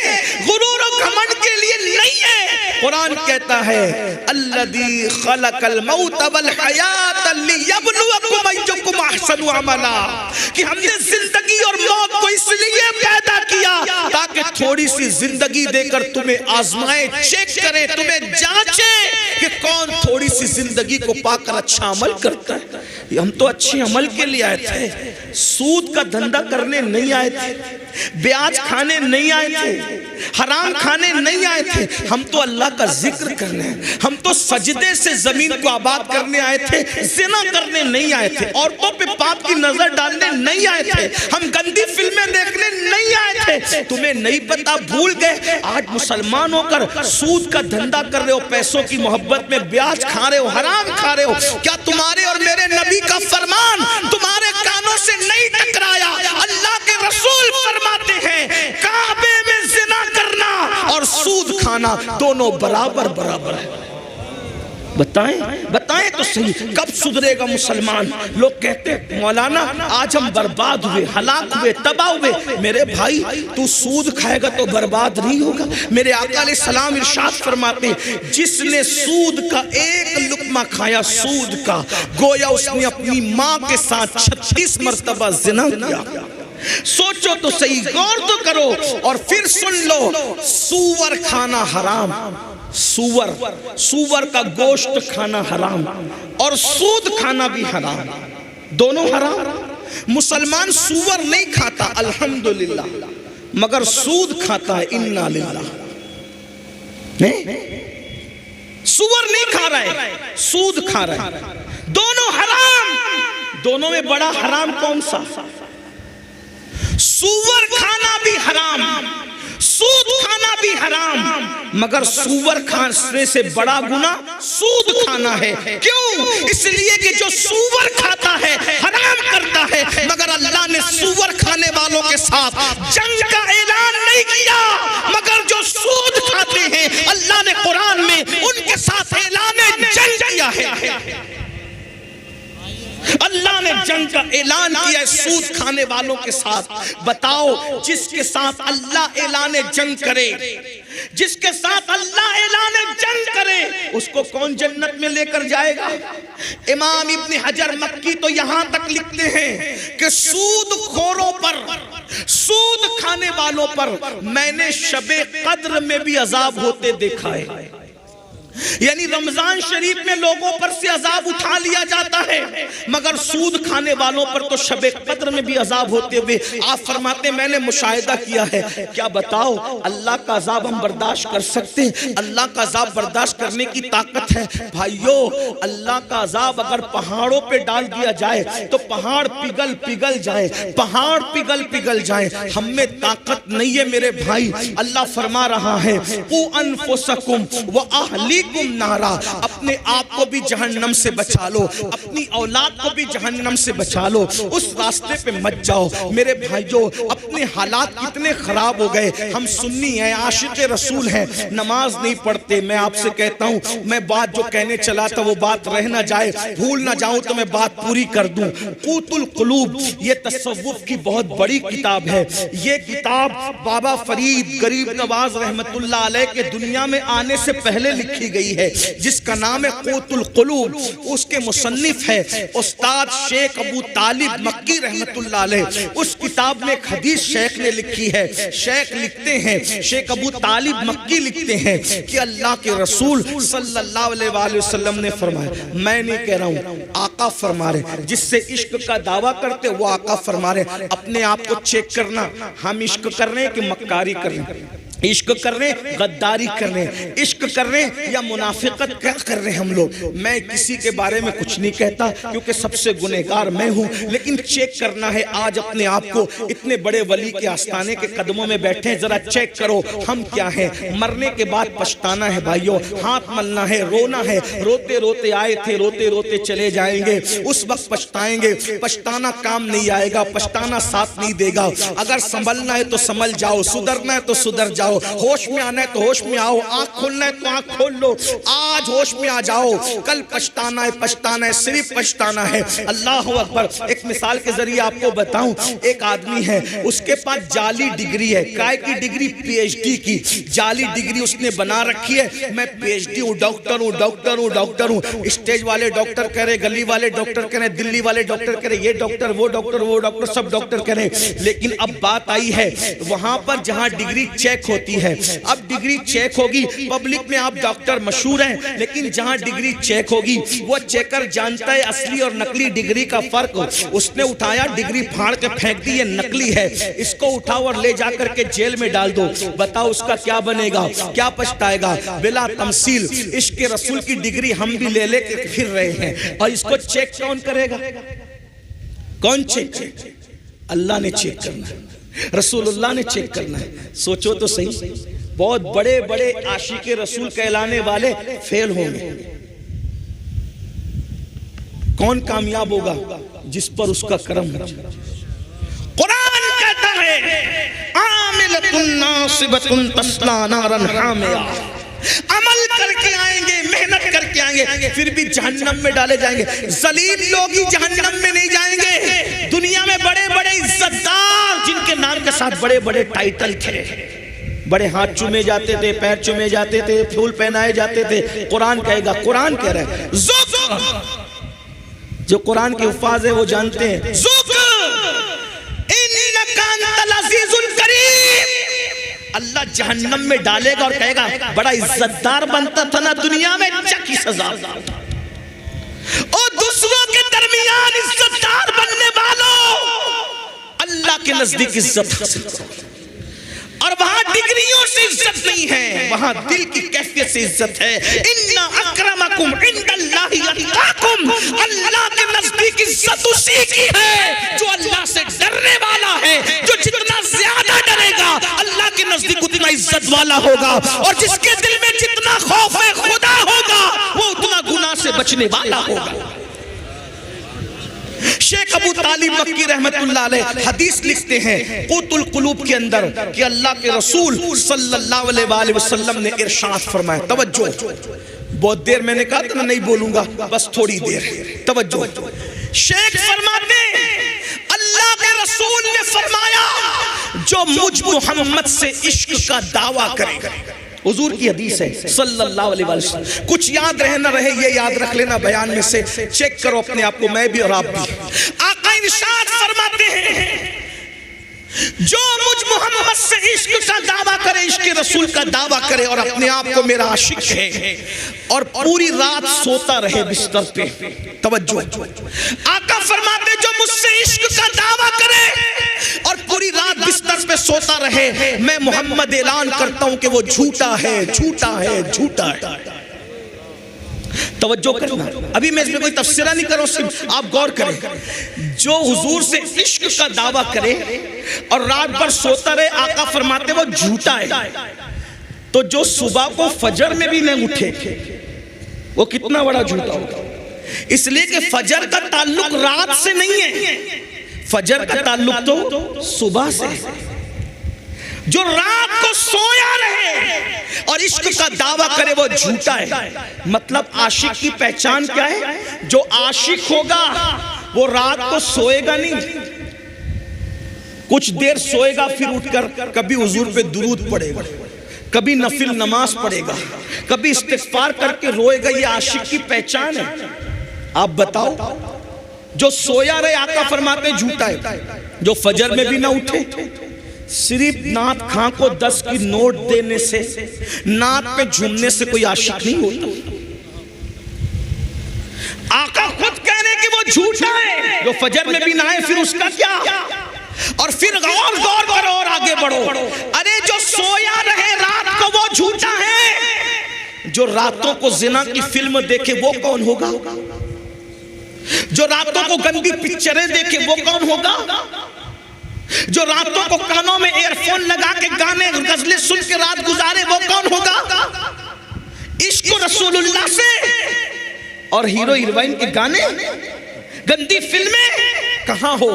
غرور و گھمنڈ کے لیے نہیں ہے۔ قرآن کہتا ہے الذی خلق الموت والحیات لیبلوکم ایکم احسن عملا، کہ ہم نے زندگی اور موت کو اس لیے پیدا کیا تاکہ تھوڑی سی زندگی دے کر تمہیں آزمائے، چیک کرے، تمہیں جانچے کہ کون تھوڑی سی زندگی کو پا کر اچھا عمل کرتا ہے۔ ہم تو اچھے عمل کے لیے آئے تھے، سود کا دھندا کرنے نہیں آئے تھے، بیاج کھانے نہیں آئے تھے، حرام کھانے نہیں آئے تھے، ہم تو اللہ کا ذکر کرنے، ہم تو سجدے سے زمین کو آباد کرنے آئے تھے، زنا کرنے نہیں آئے تھے، عورتوں پہ پاپ کی نظر ڈالنے نہیں آئے تھے، ہم گندی فلمیں دیکھنے نہیں آئے تھے۔ تمہیں نہیں پتا، بھول گئے، آج مسلمان ہو کر سود کا دھندا کر رہے ہو، پیسوں کی محبت میں بیاج کھا رہے ہو، حرام کھا رہے ہو۔ کیا تمہارے اور میرے نبی کا فرمان تمہارے کانوں سے نہیں ٹکرایا؟ اللہ کے رسول فرماتے ہیں کعبے میں زنا کرنا اور سود کھانا دونوں برابر برابر ہے۔ بتائیں تو صحیح، کب سدھرے گا مسلمان؟ لوگ کہتے ہیں مولانا آج ہم برباد ہوئے، ہلاک ہوئے، تباہ ہوئے۔ میرے بھائی تو سود کھائے گا تو برباد نہیں ہوگا۔ میرے آقا علیہ السلام ارشاد فرماتے ہیں جس نے سود کا ایک لقمہ کھایا، سود کا، گویا اس نے اپنی ماں کے ساتھ 36 مرتبہ زنا کیا۔ سوچو تو صحیح، غور تو کرو، اور پھر سن لو، سور کھانا حرام، سور کا گوشت کھانا حرام اور سود کھانا بھی حرام، دونوں حرام۔ مسلمان سور نہیں کھاتا الحمدللہ، مگر سود کھاتا ہے، انا للہ۔ سور نہیں کھا رہا ہے، سود کھا رہا ہے، دونوں حرام۔ دونوں میں بڑا حرام کون سا؟ سور کھانا بھی حرام، سود کھانا بھی حرام، مگر سور کھانے سے بڑا گناہ سود کھانا ہے۔ کیوں؟ اس لیے کہ جو سور کھاتا ہے حرام کرتا ہے، مگر اللہ نے سور کھانے والوں کے ساتھ جنگ کا اعلان نہیں کیا، مگر جو سود کھاتے ہیں اللہ نے قرآن میں ان کے ساتھ اعلان جنگ کیا ہے۔ اللہ نے جنگ کا اعلان کیا ہے سود کھانے والوں کے ساتھ۔ بتاؤ، جس کے ساتھ اللہ اعلان جنگ کرے، جس کے ساتھ اللہ اعلان جنگ کرے، اس کو کون جنت میں لے کر جائے گا؟ امام ابن حجر مکی تو یہاں تک لکھتے ہیں کہ سود خوروں پر، سود کھانے والوں پر میں نے شب قدر میں بھی عذاب ہوتے دیکھا ہے۔ یعنی رمضان شریف میں لوگوں پر سے عذاب اٹھا لیا جاتا ہے، مگر سود کھانے والوں پر تو شب قدر میں بھی عذاب ہوتے ہوئے آپ فرماتے ہیں میں نے مشاہدہ کیا ہے۔ کیا بتاؤ، اللہ کا عذاب ہم برداشت کر سکتے ہیں؟ اللہ کا عذاب برداشت کرنے کی طاقت ہے؟ بھائیو، اللہ کا عذاب اگر پہاڑوں پہ ڈال دیا جائے تو پہاڑ پگھل جائے، پہاڑ پگھل جائے، ہم میں طاقت نہیں ہے میرے بھائی۔ اللہ فرما رہا ہے قُوا أَنفُسَكُمْ وَأَهْلِيكُمْ نارا، اپنے آپ کو بھی جہنم سے بچا لو، اپنی اولاد کو بھی جہنم سے بچا لو، اس راستے پہ مت جاؤ۔ میرے بھائیو، اپنے حالات کتنے خراب ہو گئے۔ ہم سنی ہیں، عاشق رسول ہیں، نماز نہیں پڑھتے۔ میں آپ سے کہتا ہوں، میں بات جو کہنے چلا تھا وہ بات رہ نہ جائے، بھول نہ جاؤں تو میں بات پوری کر دوں۔ قوت القلوب یہ تصوف کی بہت بڑی کتاب ہے۔ یہ کتاب بابا فرید غریب نواز رحمت اللہ علیہ کے دنیا میں آنے سے پہلے لکھی لکھی گئی ہے جس کا نام ہے قوت القلوب، اس کے مصنف ہے استاد شیخ ابو طالب مکی رحمت اللہ علیہ۔ اس کتاب میں ایک حدیث شیخ نے لکھی ہے، شیخ لکھتے ہیں، شیخ ابو طالب مکی لکھتے ہیں کہ اللہ کے رسول صلی اللہ علیہ وآلہ وسلم نے فرمایا، میں نہیں کہہ رہا ہوں، آقا فرما رہے، جس سے عشق کا دعویٰ کرتے وہ آقا فرما رہے، اپنے آپ کو چیک کرنا، ہم عشق کر رہے ہیں کہ مکاری کر رہے ہیں، عشق کر رہے ہیں غداری کر رہے ہیں، عشق کر رہے ہیں یا منافقت کیا کر رہے ہیں ہم لوگ۔ میں کسی کے بارے میں کچھ نہیں کہتا کیونکہ سب سے گنہگار میں ہوں، لیکن چیک کرنا ہے آج اپنے آپ کو۔ اتنے بڑے ولی کے آستانے کے قدموں میں بیٹھے ہیں، ذرا چیک کرو ہم کیا ہیں۔ مرنے کے بعد پچھتانا ہے بھائیوں، ہاتھ ملنا ہے، رونا ہے، روتے روتے آئے تھے، روتے روتے چلے جائیں گے، اس وقت پچھتائیں گے۔ پچھتانا کام نہیں آئے گا، پچھتانا ساتھ نہیں دے گا۔ اگر سنبھلنا ہے تو سنبھل جاؤ، سدھرنا ہے تو سدھر جاؤ، ہوش میں آنا ہے تو ہوش میں آؤ، آنکھ کھولنا ہے تو آنکھ کھول لو، آج ہوش میں آ جاؤ، کل پچھتانا ہے، پچھتانا ہے، صرف پچھتانا ہے۔ اللہ اکبر۔ ایک مثال کے ذریعے آپ کو بتاؤں، ایک آدمی ہے، اس کے پاس جعلی ڈگری ہے، کائے کی ڈگری؟ پی ایچ ڈی کی جعلی ڈگری اس نے بنا رکھی ہے، میں پی ایچ ڈی ہوں، ڈاکٹر ہوں، ڈاکٹر ہوں، ڈاکٹر ہوں۔ اسٹیج والے ڈاکٹر کہہ رہے، گلی والے ڈاکٹر کہہ رہے، دلی والے ڈاکٹر کہہ رہے، یہ ڈاکٹر وہ ڈاکٹر وہ ڈاکٹر سب ڈاکٹر کہہ رہے۔ لیکن اب بات آئی ہے وہاں پر جہاں ڈگری چیک ہوتی ہے، اب ڈگری چیک ہوگی، پبلک میں آپ ڈاکٹر مشہور ہیں، لیکن جہاں ڈگری چیک ہوگی وہ چیکر جانتا ہے اصلی اور نقلی ڈگری کا فرق۔ اس نے اٹھایا، ڈگری پھاڑ کے پھینک دی، یہ نقلی ہے، اس کو اٹھاؤ اور لے جا کر کے جیل میں ڈال دو، بتاؤ اس کا کیا بنے گا، کیا پچھتائے گا؟ بلا تمثیل عشق رسول کی ڈگری ہم بھی لے لے کے پھر رہے ہیں، اور اس کو چیک کون کرے گا؟ کون چیک؟ اللہ نے چیک کرنا ہے، رسول اللہ نے چیک کرنا ہے۔ سوچو تو صحیح، بہت بڑے بڑے عاشق رسول کہلانے والے فیل ہوں گے، کون کامیاب ہوگا؟ جس پر اس کا کرم ہو۔ قرآن کہتا ہے عاملۃ ناصبۃ تصلیٰ نارا حامیہ، عمل کر کے آئیں گے، محنت کر کے آئیں گے، پھر بھی جہنم میں ڈالے جائیں گے۔ ذلیل لوگ ہی جہنم میں نہیں جائیں گے، دنیا میں بڑے بڑے عزتدار جن کے نام کے ساتھ بڑے بڑے ٹائٹل تھے، بڑے ہاتھ چومے جاتے تھے، پیر چومے جاتے تھے، پھول پہنائے جاتے تھے، قرآن کہے گا، قرآن کہہ رہا ہے ذوق، جو قرآن کے الفاظ ہے وہ جانتے ہیں، ذوق انک انت العزیز الکریم۔ اللہ جہنم میں ڈالے گا اور کہے گا بڑا عزتدار بنتا تھا نا دنیا میں، چکی سزا۔ اور دوسروں کے درمیان عزتدار بننے والوں اللہ کے نزدیک عزت حاصل کرو، اور وہاں ڈگریوں سے عزت نہیں ہے، وہاں دل کی کیفیت سے عزت ہے۔ ان اکرمکم عند اللہ اتقاکم، اللہ کے نزدیک عزت اسی کی ہے جو اللہ سے ڈرنے والا ہے، جو جتنا زیادہ ڈرے گا اللہ کے نزدیک اتنا عزت والا ہوگا، اور جس کے دل میں جتنا خوف خدا ہوگا وہ اتنا گناہ سے بچنے والا ہوگا۔ شیخ ابو طالب مکی رحمت اللہ علیہ حدیث لکھتے ہیں قوت القلوب کے اندر کہ اللہ کے رسول صلی اللہ علیہ وآلہ وسلم نے ارشاد فرمایا، توجہ، بہت دیر میں نے کہا تھا نہیں بولوں گا، بس تھوڑی دیر، توجہ۔ شیخ فرماتے اللہ کے رسول نے فرمایا جو مجھ محمد سے عشق کا دعویٰ کرے، حضور کی حدیث ہے صلی اللہ علیہ وسلم، کچھ یاد رہے نہ رہے یہ یاد رکھ لینا بیان میں سے، چیک کرو اپنے آپ کو، میں بھی اور آپ بھی۔ آقا ارشاد فرماتے ہیں جو مجھ محمد سے عشق کا دعویٰ کرے، عشق رسول کا دعویٰ کرے اور اپنے آپ کو میرا عاشق ہے اور پوری رات سوتا رہے بستر پہ، توجہ، آقا فرماتے جو مجھ سے عشق کا دعویٰ کرے اور پوری رات بستر پہ سوتا رہے، میں محمد اعلان کرتا ہوں کہ وہ جھوٹا ہے، جھوٹا ہے، جھوٹا ہے۔ توجہ کرنا، ابھی میں اس میں کوئی تفسیرہ نہیں کروں، صرف آپ غور کریں، جو حضور سے عشق کا دعویٰ کرے اور رات بھر سوتا رہے، آقا فرماتے وہ جھوٹا ہے۔ تو جو صبح کو فجر میں بھی نہیں اٹھے وہ کتنا بڑا جھوٹا ہوگا، اس لیے کہ فجر کا تعلق رات سے نہیں ہے، فجر کا تعلق تو صبح سے ہے۔ جو رات کو سویا رہے اور عشق کا دعویٰ کرے وہ جھوٹا ہے۔ مطلب عاشق کی پہچان کیا ہے؟ جو عاشق ہوگا وہ رات کو سوئے گا نہیں، کچھ دیر سوئے گا پھر اٹھ کر کبھی حضور پہ درود پڑے گا، کبھی نفل نماز پڑھے گا، کبھی استغفار کر کے روئے گا، یہ عاشق کی پہچان ہے؟ آپ بتاؤ، جو سویا رہے آقا فرماتے جھوٹا ہے، جو فجر میں بھی نہ اٹھے، صرف نعت خاں کو 10 کی نوٹ دینے سے، نعت پہ جھومنے سے کوئی عاشق نہیں ہوتا۔ آقا خود کہہ رہے کہ وہ جھوٹا ہے، جو فجر میں بھی نہ آئے، پھر اس کا کیا؟ اور پھر غور کرو اور آگے بڑھو۔ ارے جو سویا رہے رات کو وہ جھوٹا ہے، جو راتوں کو زنا کی فلم دیکھے وہ کون ہوگا؟ جو راتوں کو گندی پکچریں دیکھے وہ کون ہوگا؟ جو راتوں کو کانوں میں ایئر فون لگا کے گانے غزلیں سن کے رات گزارے وہ کون ہوگا؟ عشق رسول اللہ سے اور ہیرو ہیروئن کے گانے، گندی فلمیں کہاں ہو؟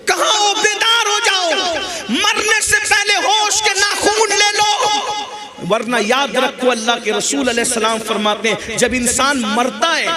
کہاں ہو؟ بیدار ہو جاؤ، مرنے سے پہلے ہوش کے ناخون لے لو، ورنہ یاد رکھو اللہ کے رسول علیہ السلام فرماتے ہیں جب انسان مرتا ہے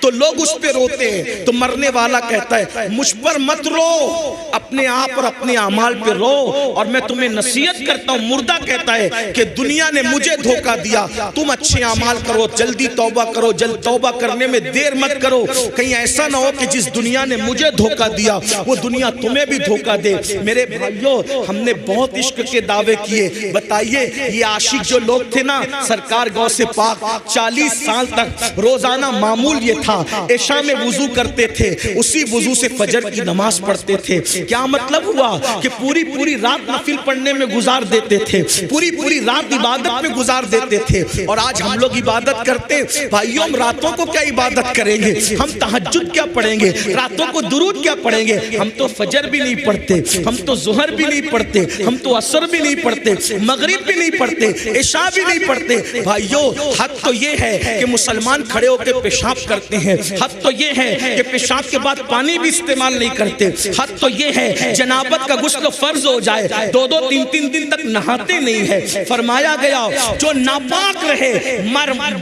تو لوگ اس پہ روتے ہیں، تو مرنے والا کہتا ہے مجھ پر مت رو، اپنے آپ اور اپنے اعمال پہ رو، اور میں تمہیں نصیحت کرتا ہوں۔ مردہ کہتا ہے کہ دنیا نے مجھے دھوکہ دیا، تم اچھے اعمال کرو، جلدی توبہ کرو، جلد توبہ کرنے میں دیر مت کرو، کہیں ایسا نہ ہو کہ جس دنیا نے مجھے دھوکہ دیا وہ دنیا تمہیں بھی دھوکہ دے۔ میرے بھائیوں، ہم نے بہت عشق کے دعوے کیے، بتائیے یہ عاشق جو لوگ تھے نا، سرکار غوث پاک 40 سال تک روزانہ معمول یہ تھا، عشاء میں وضو کرتے تھے، اسی وضو سے فجر کی نماز پڑھتے تھے۔ کیا مطلب ہوا کہ پوری رات نفل پڑھنے میں گزار دیتے تھے، پوری رات عبادت میں گزار دیتے تھے۔ اور آج ہم لوگ عبادت کرتے، بھائیوں ہم راتوں کو کیا عبادت کریں گے؟ ہم تہجد کیا پڑھیں گے؟ راتوں کو درود کیا پڑھیں گے؟ ہم تو فجر بھی نہیں پڑھتے، ہم تو ظہر بھی نہیں پڑھتے، ہم تو عصر بھی نہیں پڑھتے، مغرب بھی نہیں پڑھتے، عشاء بھی نہیں پڑھتے۔ بھائیوں حق تو یہ ہے کہ مسلمان کھڑے ہو کے پیشاب کرتے ہیں، حق تو یہ ہے کہ پیشاب کے بعد پانی بھی استعمال نہیں کرتے، حق تو یہ ہے جنابت کا غسل فرض ہو جائے 2-3 دن تک نہاتے نہیں ہے۔ فرمایا گیا جو ناپاک رہے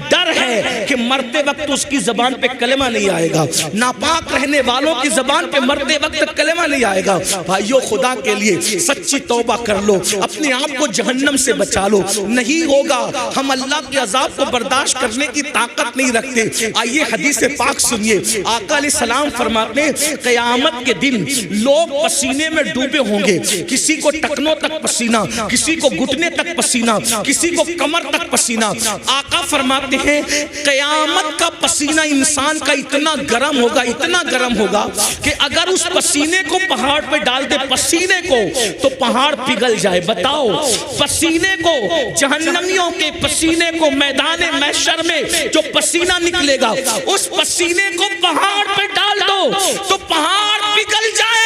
ڈر ہے کہ مرتے وقت اس کی زبان پہ کلمہ نہیں آئے گا، ناپاک رہنے والوں کی زبان پہ مرتے وقت کلمہ نہیں آئے گا۔ بھائیوں خدا کے لیے سچی توبہ کر لو، اپنے آپ کو جہنم سے بچا لو، نہیں ہوگا ہم اللہ کے عذاب کو برداشت کرنے کی طاقت نہیں رکھتے۔ آئیے حدیث پاک سنیے، آقا علیہ السلام فرماتے ہیں قیامت کے دن لوگ پسینے میں ڈوبے ہوں گے، کسی کو ٹکنوں تک پسینہ، کسی کو گھٹنے تک پسینہ، کسی کو کمر تک پسینہ۔ آقا فرماتے ہیں قیامت کا پسینہ انسان کا اتنا گرم ہوگا، اتنا گرم ہوگا کہ اگر اس پسینے کو پہاڑ پہ ڈال دے، پسینے کو، تو پہاڑ پگھل جائے۔ بتاؤ پسینے کو، جہنمیوں کے پسینے کو میدان محشر میں جو پسینہ نکلے گا، اس پسینے کو پہاڑ پہ ڈال دو تو پہاڑ پگھل جائے۔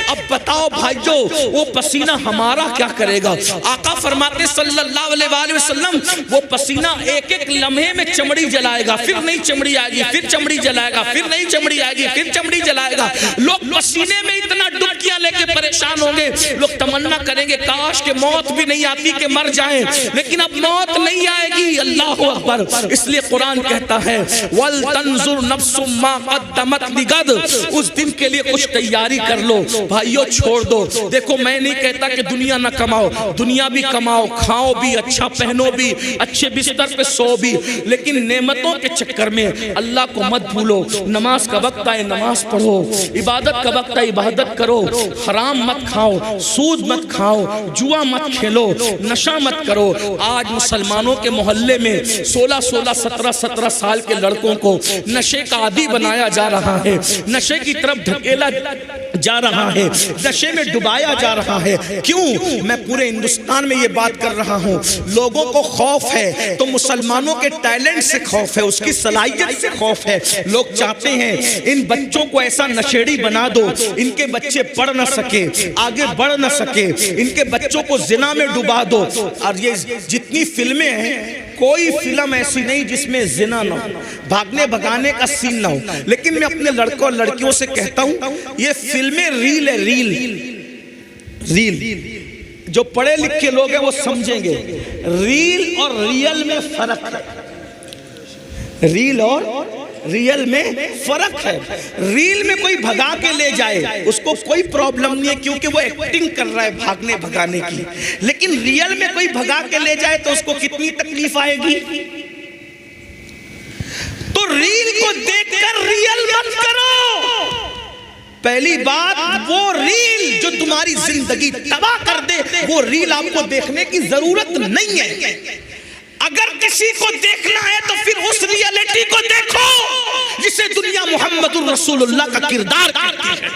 اب بتاؤ بھائیو وہ پسینہ ہمارا کیا کرے گا؟ آقا فرماتے صلی اللہ علیہ وسلم وہ پسینہ ایک لمحے میں چمڑی جلائے گا، پھر نئی چمڑی آئے گی، پھر چمڑی جلائے گا، پھر نئی چمڑی آئے گی، پھر چمڑی جلائے گا۔ لوگ پسینے میں اتنا ڈبکیاں لے کے پریشان ہوں گے، لوگ تمنا کریں گے کاش کہ موت بھی نہیں آتی کہ مر جائیں، لیکن اب موت نہیں آئے گی۔ اللہ اکبر۔ اس لیے قرآن کہتا ہے وَلْتَنْظُرْ نَفْسٌ مَا قَدَّمَتْ لِغَدٍ، اس دن کے لیے کچھ تیاری کر لو۔ بھائیو چھوڑ دو، دیکھو میں نہیں کہتا کہ دنیا نہ کماؤ، دنیا بھی کماؤ، کھاؤ بھی، اچھا پہنو بھی، اچھے بستر پہ سو بھی، لیکن نعمتوں کے چکر میں اللہ کو مت بھولو۔ نماز کا وقت آئے نماز پڑھو، عبادت کا وقت آئے عبادت کرو، حرام مت کھاؤ، سود مت کھاؤ، جوا مت کھیلو، نشہ مت کرو۔ آج مسلمانوں کے محلے میں 16 17 سال کے لڑکوں کو نشے کا عادی بنایا جا رہا ہے، نشے کی طرف دھکیلا جا رہا ہے، نشے میں ڈبایا جا رہا ہے۔ کیوں؟ میں پورے ہندوستان میں یہ بات کر رہا ہوں، لوگوں کو خوف ہے تو مسلمانوں کے ٹیلنٹ سے خوف ہے، اس کی صلاحیت سے خوف ہے۔ لوگ چاہتے ہیں ان بچوں کو ایسا نشیڑی بنا دو ان کے بچے پڑھ نہ سکے، آگے بڑھ نہ سکے، ان کے بچوں کو زنا میں ڈبا دو۔ اور یہ جتنی فلمیں ہیں کوئی فلم ایسی نہیں جس میں زنا نہ ہو، بھاگنے بھگانے کا سین نہ ہو، لیکن میں اپنے لڑکوں اور لڑکیوں سے کہتا ہوں یہ فلمیں ریل ہے، ریل۔ جو پڑھے لکھے لوگ ہیں وہ سمجھیں گے ریل اور ریل میں فرق ہے، ریل اور ریل میں فرق ہے. ریل میں کوئی بھگا کے لے جائے اس کو کوئی پرابلم نہیں ہے کیونکہ وہ ایکٹنگ کر رہا ہے بھاگنے بھگانے کی, لیکن ریل میں کوئی بھگا کے لے جائے تو اس کو کتنی تکلیف آئے گی. تو ریل کو دیکھ کر ریل مت کرو. پہلی بات وہ ریل جو تمہاری زندگی تباہ کر دے وہ ریل آپ کو دیکھنے کی ضرورت نہیں ہے. اگر کسی کو دیکھنا ہے تو پھر اس ریئلٹی کو دیکھو جسے دنیا محمد الرسول اللہ کا کردار کرتی ہے.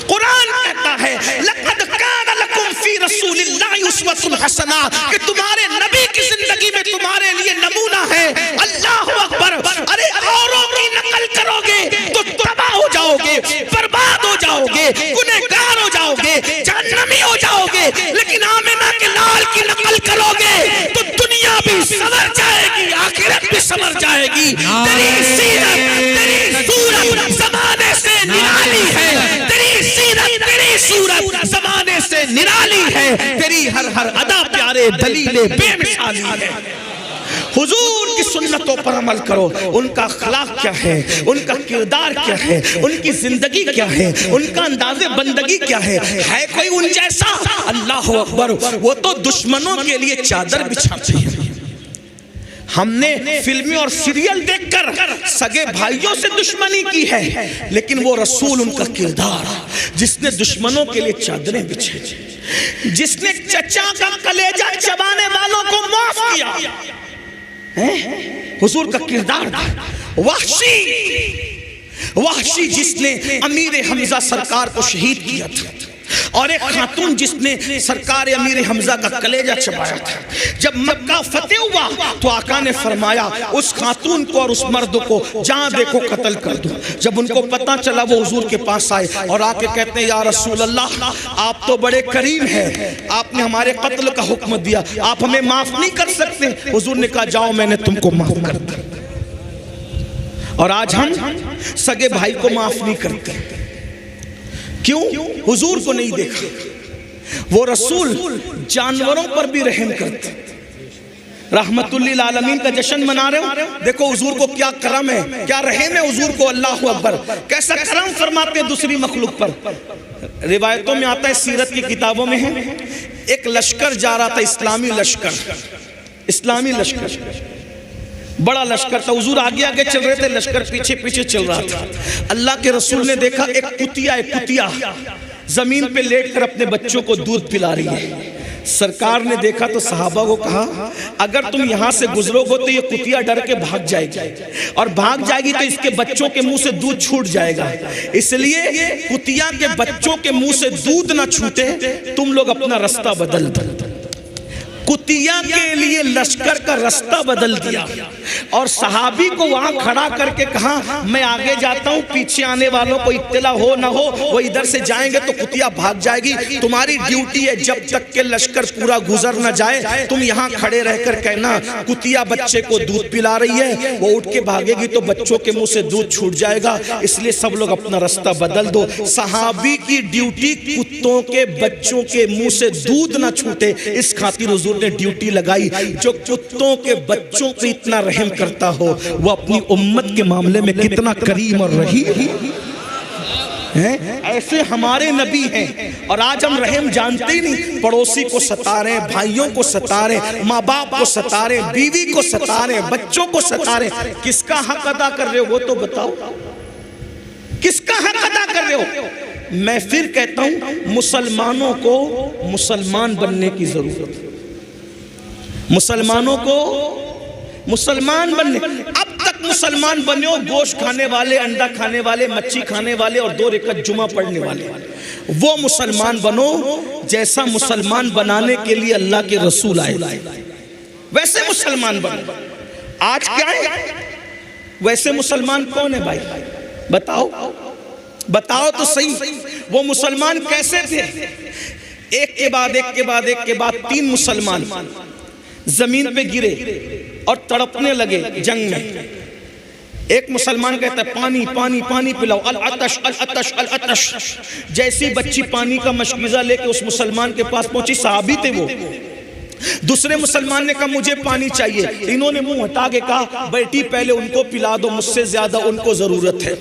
قرآن کہتا ہے لَقَدْ كَانَ لَكُمْ فِي رَسُولِ اللَّهِ أُسْوَةٌ حَسَنَةٌ کہ تمہارے نبی کی زندگی میں تمہارے لیے نمونہ ہے. اللہ اکبر. ارے اوروں کی نقل کرو گے تو تباہ ہو جاؤ گے, برباد ہو جاؤ گے, گنہگار ہو جاؤ گے, جہنمی ہو جاؤ گے. لیکن آمنہ کے لال کی نقل کرو گے تو دنیا بھی سنور جائے گی, آخرت بھی سنور جائے گی. تیری سیرت تیری صورت زمانے سے نرالی ہے, تیری سیرت تیری صورت زمانے سے نرالی ہے, تیری ہر ہر ادا پیارے دلیل بے مثالی ہے. حضور کی سنتوں پر عمل کرو. ان کا اخلاق کیا ہے, ان کا کردار کیا ہے, ان کی زندگی کیا ہے, ان کا انداز بندگی کیا ہے کوئی ان جیسا؟ اللہ اکبر. وہ تو دشمنوں کے لیے چادر بچھاتے ہیں. ہم نے فلمیں اور سیریل دیکھ کر سگے بھائیوں سے دشمنی کی ہے, لیکن وہ رسول ان کا کردار جس نے دشمنوں کے لیے چادریں بچھے, جس نے چچا کا کلیجہ چبانے والوں کو معاف کیا, حضور کا کردار. وحشی جس نے امیر حمزہ سرکار کو شہید کیا تھا, اور ایک خاتون جس نے سرکار امیر حمزہ کا کلیجہ چبایا تھا. جب مکہ فتح ہوا تو آقا نے فرمایا اس خاتون کو اور اس مرد کو جہاں دیکھو قتل کر دو. جب ان کو پتہ چلا وہ حضور کے پاس آئے اور آ کے کہتے ہیں یا رسول اللہ آپ تو بڑے کریم ہیں, آپ نے ہمارے قتل کا حکم دیا, آپ ہمیں معاف نہیں کر سکتے؟ حضور نے کہا جاؤ میں نے تم کو معاف کر دیا. اور آج ہم سگے بھائی کو معاف نہیں کرتے. کیوں؟ حضور کو نہیں دیکھا. وہ رسول جانوروں پر بھی رحم کرتے. رحمت للعالمین کا جشن منا رہے ہو, دیکھو حضور کو کیا کرم ہے, کیا رحم ہے حضور کو. اللہ اکبر. کیسا کرم فرماتے ہیں دوسری مخلوق پر. روایتوں میں آتا ہے, سیرت کی کتابوں میں ہے, ایک لشکر جا رہا تھا, اسلامی لشکر, بڑا لشکر تھا. حضور آگے آگے چل رہے تھے, لشکر پیچھے پیچھے چل رہا تھا. اللہ کے رسول نے دیکھا ایک کتیا زمین پہ لیٹ کر اپنے بچوں کو دودھ پلا رہی ہے. سرکار نے دیکھا تو صحابہ کو کہا اگر تم یہاں سے گزرو گے تو یہ کتیا ڈر کے بھاگ جائے گی, اور بھاگ جائے گی تو اس کے بچوں کے منہ سے دودھ چھوٹ جائے گا. اس لیے کتیا کے بچوں کے منہ سے دودھ نہ چھوٹے, تم لوگ اپنا رستہ بدل دو. کتیا کے لیے لشکر کا رستہ بدل دیا, اور صحابی کو وہاں کھڑا کر کے کہا میں آگے جاتا ہوں, پیچھے آنے والوں کو اطلاع ہو نہ ہو وہ ادھر سے جائیں گے تو کتیا بھاگ جائے گی. تمہاری ڈیوٹی ہے جب تک کہ لشکر پورا گزر نہ جائے تم یہاں کھڑے رہ کر کہنا کتیا بچے کو دودھ پلا رہی ہے, وہ اٹھ کے بھاگے گی تو بچوں کے منہ سے دودھ چھوٹ جائے گا, اس لیے سب لوگ اپنا رستہ بدل دو. صحابی کی ڈیوٹی کتوں کے بچوں کے منہ سے دودھ نہ چھوٹے, اس خاطر حضور نے ڈیوٹی لگائی. جو کتوں کے بچوں سے اتنا رحم کرتا ہو وہ اپنی امت کے معاملے میں کتنا کریم اور رحیم ہے. ایسے ہمارے نبی ہیں, اور آج ہم رحم جانتے ہی نہیں. پڑوسی کو ستا رہے ہیں, بھائیوں کو ستا رہے ہیں, ماں باپ کو ستا رہے ہیں, بیوی کو ستا رہے ہیں, بچوں کو ستا رہے ہیں. کس کا حق ادا کر رہے ہو وہ تو بتاؤ, کس کا حق ادا کر رہے ہو؟ میں پھر کہتا ہوں مسلمانوں کو مسلمان بننے کی ضرورت ہے. مسلمانوں کو مسلمان بننے. اب تک مسلمان بنے ہو گوشت کھانے والے, انڈا کھانے والے, مچھی کھانے والے اور 2 رکعت جمعہ پڑھنے والے, وہ مسلمان بنو جیسا مسلمان بنانے کے لیے اللہ کے رسول آئے, ویسے مسلمان بنو. آج کیا ہے ویسے مسلمان کون ہے بھائی؟ بتاؤ تو صحیح. وہ مسلمان کیسے تھے؟ ایک کے بعد 3 مسلمان زمین پہ گرے اور تڑپنے لگے جنگ میں. ایک مسلمان کہتا ہے پانی پانی پانی پلاؤ, العطش العطش العطش. جیسی بچی پانی کا مشکیزہ لے کے اس مسلمان کے پاس پہنچی, صحابی تھے وہ, دوسرے مسلمان نے کہا مجھے پانی چاہیے، انہوں نے منہ ہٹا کے کہا بیٹی پہلے ان کو پلا دو، مجھ سے زیادہ ان کو ضرورت ہے۔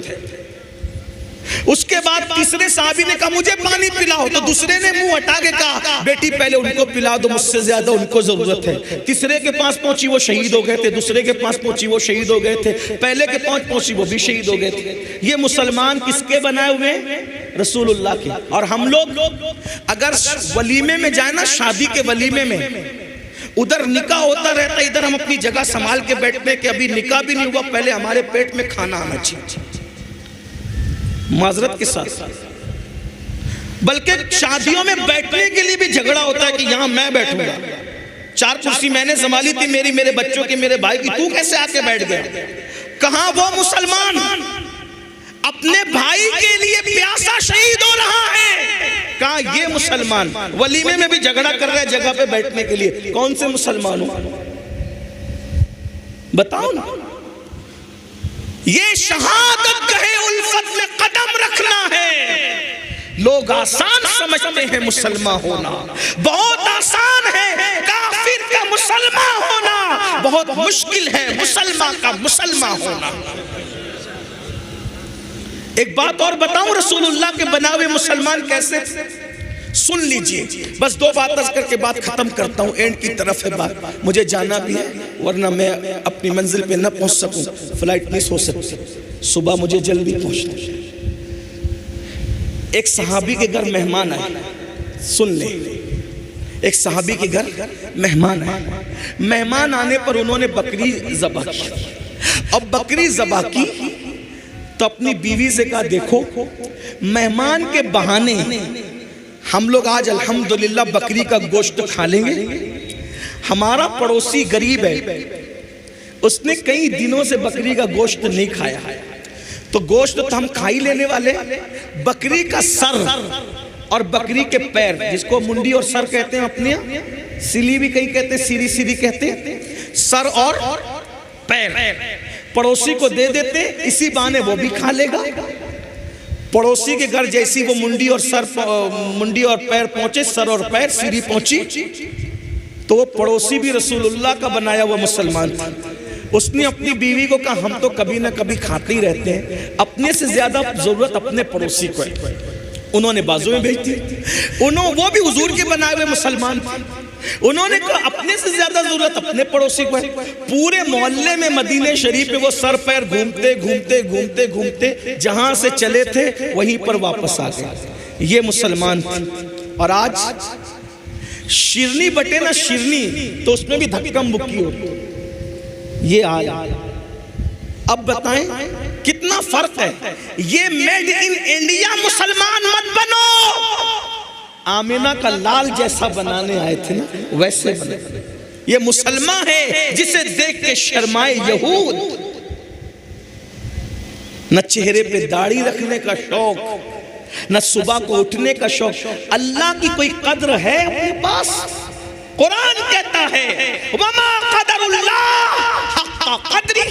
اس کے بعد تیسرے صحابی نے کہا مجھے پانی پلاؤ، تو دوسرے نے منہ ہٹا کے کہا بیٹی پہلے ان کو پلا دو، مجھ سے زیادہ ان کو ضرورت ہے۔ تیسرے کے پاس پہنچی وہ شہید ہو گئے تھے، دوسرے کے پاس پہنچی وہ شہید ہو گئے تھے، پہلے کے پاس پہنچی وہ بھی شہید ہو گئے تھے۔ یہ مسلمان کس کے بنائے ہوئے ہیں؟ رسول اللہ کے۔ اور ہم لوگ اگر ولیمے میں جائیں نا، شادی کے ولیمے میں، ادھر نکاح ہوتا رہتا ہے، ادھر ہم اپنی جگہ سنبھال کے بیٹھتے کہ ابھی نکاح بھی نہیں ہوا، پہلے ہمارے پیٹ میں کھانا آنا چاہیے، معذرت کے ساتھ۔ بلکہ شادیوں میں بیٹھنے کے لیے بھی جھگڑا ہوتا ہے کہ یہاں میں بیٹھوں گا، 4 کرسی میں نے سنبھالی تھی، میرے بچوں کی، میرے بھائی کی، تو کیسے آ کے بیٹھ گیا؟ کہاں وہ مسلمان اپنے بھائی کے لیے پیاسا شہید ہو رہا ہے؟ کہاں یہ مسلمان ولیمے میں بھی جھگڑا کر رہا ہے جگہ پہ بیٹھنے کے لیے؟ کون سے مسلمان ہو؟ بتاؤ نا۔ یہ شہادت گہے الفت میں قدم رکھنا ہے۔ لوگ آسان سمجھتے ہیں مسلمان ہونا، بہت آسان ہے کافر کا مسلمان ہونا، بہت مشکل ہے مسلمان کا مسلمان ہونا۔ ایک بات اور بتاؤں، رسول اللہ کے بناوے مسلمان کیسے؟ سن لیجئے، بس 2 بات عرض کر کے بات ختم کرتا ہوں، اینڈ کی طرف ہے بات، مجھے جانا بھی ہے ورنہ میں اپنی منزل پہ نہ پہنچ سکوں، فلائٹ مس ہو سکتی، صبح مجھے جلدی پہنچنا ہے۔ ایک صحابی کے گھر مہمان آئے، سن لیں، ایک صحابی کے گھر مہمان آئے، مہمان آنے پر انہوں نے بکری ذبح کی۔ اب بکری ذبح کی تو اپنی بیوی سے کہا دیکھو مہمان کے بہانے ہم لوگ آج الحمدللہ بکری کا گوشت کھا لیں گے، ہمارا پڑوسی غریب ہے، اس نے کئی دنوں سے بکری کا گوشت نہیں کھایا، تو گوشت تو ہم کھا ہی لینے والے، بکری کا سر اور بکری کے پیر، جس کو منڈی اور سر کہتے ہیں اپنے یہاں، سلی بھی کہیں کہتے ہیں، سیری کہتے ہیں، سر اور پیر پڑوسی کو دے دیتے، اسی بہانے وہ بھی کھا لے گا۔ پڑوسی کے گھر جیسی وہ منڈی اور پیر پہنچے، سر اور پیر سیری پہنچی، تو وہ پڑوسی بھی رسول اللہ کا بنایا ہوا مسلمان تھا۔ اس نے اپنی بیوی کو کہا ہم تو کبھی نہ کبھی کھاتے ہی رہتے ہیں، اپنے سے زیادہ ضرورت اپنے پڑوسی کو ہے۔ انہوں نے بازو میں بھیج دی، وہ بھی حضور کے بنائے ہوئے مسلمان تھے، انہوں نے کہا اپنے سے زیادہ ضرورت اپنے پڑوسی کو ہے۔ پورے محلے میں مدینہ شریف پہ وہ سر پیر گھومتے جہاں سے چلے تھے وہیں پر واپس آ گئے۔ یہ مسلمان تھے۔ اور آج شیرنی بٹے نا، شیرنی تو اس میں بھی دھکم بکی ہوتی، یہ آیا۔ اب بتائیں کتنا فرق ہے۔ یہ میڈ ان انڈیا مسلمان مت بنو، آمینہ کا لال جیسا بنانے آئے تھے نا ویسے بنے۔ یہ مسلمان ہے جسے دیکھ کے شرمائے یہود، نہ چہرے پہ داڑھی رکھنے کا شوق، نہ صبح کو اٹھنے کا شوق۔ اللہ کی کوئی قدر ہے اپنے پاس؟ قرآن کہتا ہے وَمَا قَدَرُ اللَّهِ حَقَّ قَدْرِهِ،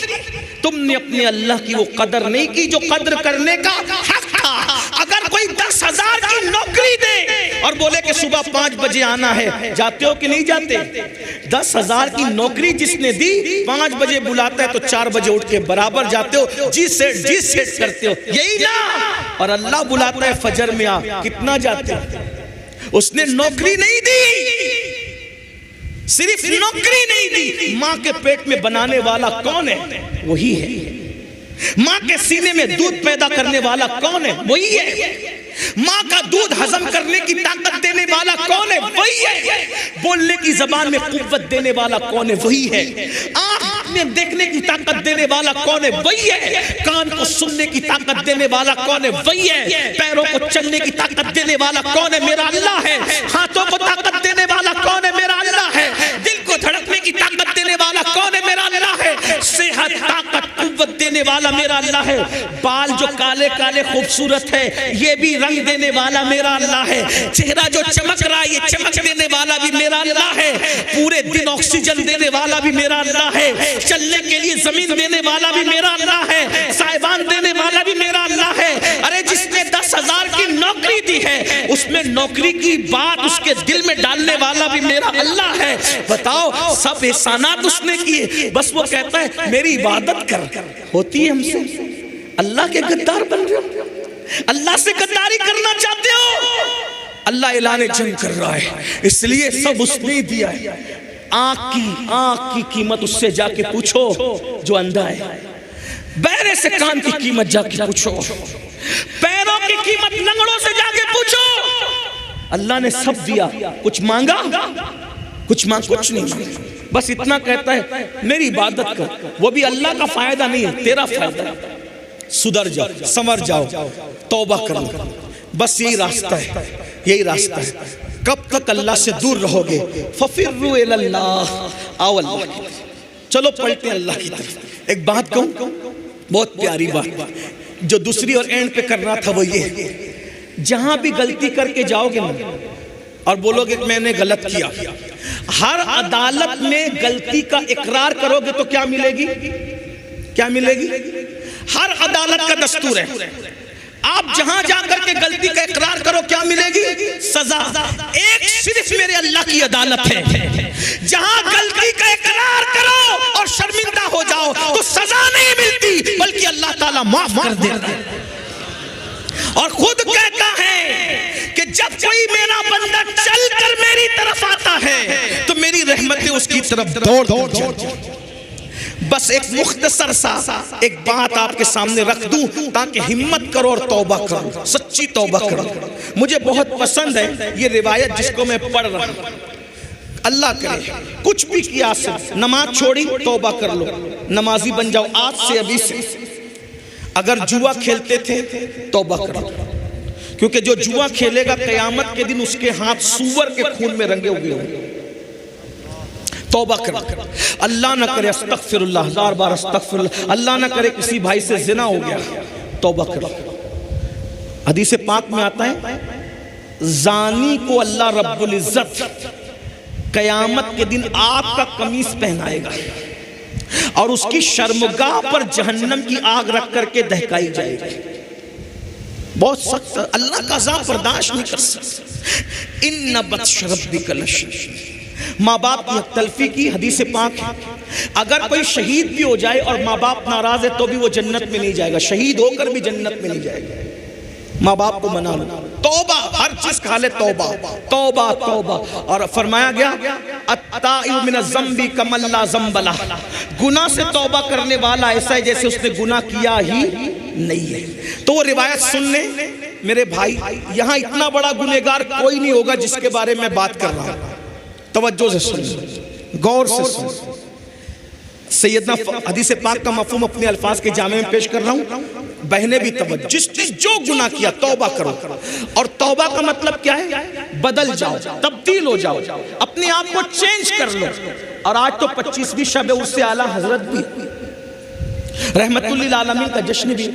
تم نے اپنے اللہ کی وہ قدر نہیں کی جو قدر کرنے کا حق تھا۔ اگر کوئی 10,000 کی نوکری دے اور بولے کہ صبح 5 بجے آنا ہے، جاتے ہو کہ نہیں جاتے؟ 10,000 کی نوکری جس نے دی، 5 بجے بلاتا ہے تو 4 بجے اٹھ کے برابر جاتے ہو، جی سیٹ کرتے ہو، یہی نا؟ اور اللہ بلاتا ہے فجر میں آ، کتنا جاتے ہو؟ اس نے نوکری نہیں دی، صرف نوکری نہیں دی، ماں کے پیٹ میں بنانے والا کون ہے؟ وہی ہے۔ ماں کے سینے میں دودھ پیدا کرنے والا کون ہے؟ وہی ہے۔ ماں کا دودھ ہضم کرنے کی طاقت دینے والا کون ہے؟ وہی ہے۔ بولنے کی زبان میں قوت دینے والا کون ہے؟ وہی ہے۔ آنکھ میں دیکھنے کی طاقت دینے والا کون ہے؟ وہی ہے۔ کان کو سننے کی طاقت دینے والا کون ہے؟ وہی ہے۔ پیروں کو چلنے کی طاقت دینے والا کون ہے؟ میرا اللہ ہے۔ ہاتھوں کو طاقت دینے والا کون ہے؟ میرا اللہ ہے۔ دل کو دھڑکنے کی طاقت دینے والا کون ہے؟ میرا اللہ ہے۔ صحت، طاقت، قوت دینے والا میرا اللہ ہے۔ بال جو کالے کالے خوبصورت ہے، یہ بھی رنگ دینے والا میرا اللہ ہے۔ چہرہ جو چمک رہا ہے، یہ چمک دینے والا بھی میرا اللہ ہے۔ پورے دن آکسیجن دینے والا بھی میرا اللہ ہے۔ چلنے کے لیے زمین دینے والا بھی میرا اللہ ہے۔ سائبان دینے والا بھی میرا اللہ ہے۔ ارے جس نے 10,000 کی نوکری نوکری دی ہے اس میں نوکری کی بات اس کے دل میں ڈالنے والا بھی میرا اللہ ہے. بتاؤ سب احسانات اس نے کیے, بس وہ کہتا ہے میری عبادت کر. ہوتی ہے ہم سے, اللہ کے غدار بن رہے ہو, اللہ سے غداری کرنا چاہتے ہو. اللہ اعلان جنگ کر رہا ہے, اس لیے سب اس نے دیا ہے. آنکھ کی قیمت اس سے جا کے پوچھو جو اندھا ہے, بہرے سے کان کی قیمت جا کے پوچھو, پیروں کی قیمت لنگڑوں سے جا کے پوچھو. اللہ نے سب دیا, کچھ مانگا, کچھ نہیں مانگا, بس اتنا کہتا ہے میری عبادت کر. وہ بھی اللہ کا فائدہ نہیں ہے, تیرا فائدہ. سدھر جاؤ, سنور جاؤ, توبہ کر لو, بس یہی راستہ ہے, یہی راستہ ہے. کب تک اللہ سے دور رہو گے؟ فَفِرُّوا إِلَى اللَّهِ, آؤ اللہ کی طرف, چلو پلٹیں اللہ کی طرف. ایک بات کہوں, بہت پیاری بات, جو دوسری اور اینڈ پہ کرنا تھا وہ یہ, جہاں بھی غلطی کر کے جاؤ گے نا اور بولو گے میں نے غلط کیا, ہر عدالت میں غلطی کا اقرار کرو گے تو کیا ملے گی؟ کیا ملے گی؟ ہر عدالت کا دستور ہے, آپ جہاں جا کر کے غلطی کا اقرار کرو کیا ملے گی؟ سزا. ایک صرف میرے اللہ کی عدالت ہے, جہاں غلطی کا اقرار کرو اور شرمندہ ہو جاؤ تو سزا نہیں ملتی بلکہ اللہ تعالیٰ معاف کر دیتا ہے. اور خود کہتا ہے کہ جب کوئی میرا بندہ چل کر میری طرف آتا ہے تو میری رحمتیں اس کی طرف دوڑ جاتی. بس ایک مختصر سا ایک بات آپ کے سامنے رکھ دوں تاکہ ہمت کرو اور توبہ کرو, سچی توبہ کرو. مجھے بہت پسند ہے یہ روایت جس کو میں پڑھ رہا ہوں. اللہ کرے کچھ بھی کیا سے نماز چھوڑی, توبہ کر لو, نمازی بن جاؤ آج سے, ابھی سے. اگر جوا کھیلتے تھے توبہ کرو, کیونکہ جو جوا کھیلے گا قیامت کے دن اس کے ہاتھ سور کے خون میں رنگے ہوئے ہوں. توبہ کرو. اللہ نہ کرے, استغفر اللہ, 1000 بار استغفر اللہ, اللہ نہ کرے کسی بھائی سے زنا ہو گیا, توبہ کرو. حدیث پاک میں آتا ہے زانی کو اللہ رب العزت قیامت کے دن آپ کا قمیص پہنائے گا اور اس کی شرمگاہ پر جہنم کی آگ رکھ کر کے دہکائی جائے گی. بہت سخت, اللہ کا عذاب برداشت نہیں کر سکتا. ان بطش ربک لشدید. ماں باپ کی حق تلفی کی حدیث پاک ہے, اگر کوئی شہید بھی ہو جائے اور ماں باپ ناراض ہے تو بھی وہ جنت میں نہیں جائے گا, شہید ہو کر بھی جنت میں نہیں جائے گا. ماں باپ کو منا لو, توبہ, ہر چیز کھا لے توبہ, توبہ توبہ. اور فرمایا گیا التائب من الذنب کمن لا ذنب لہ, گناہ سے توبہ کرنے والا ایسا ہے جیسے اس نے گناہ کیا ہی نہیں ہے. تو وہ روایت سن لیں میرے بھائی, یہاں اتنا بڑا گنہگار کوئی نہیں ہوگا جس کے بارے میں بات کر رہا ہوں. توجہ سے سن, غور سے سن. سیدنا حدیث پاک کا مفہوم اپنے الفاظ کے جامع میں پیش کر رہا ہوں, بہنیں بھی توجہ. جس جو گناہ کیا توبہ کرو, اور توبہ کا مطلب کیا ہے؟ بدل جاؤ, تبدیل ہو جاؤ, اپنے آپ کو چینج کر لو. اور آج تو 25ویں شب عرس سے اعلیٰ حضرت بھی, رحمت للعالمین کا جشن بھی.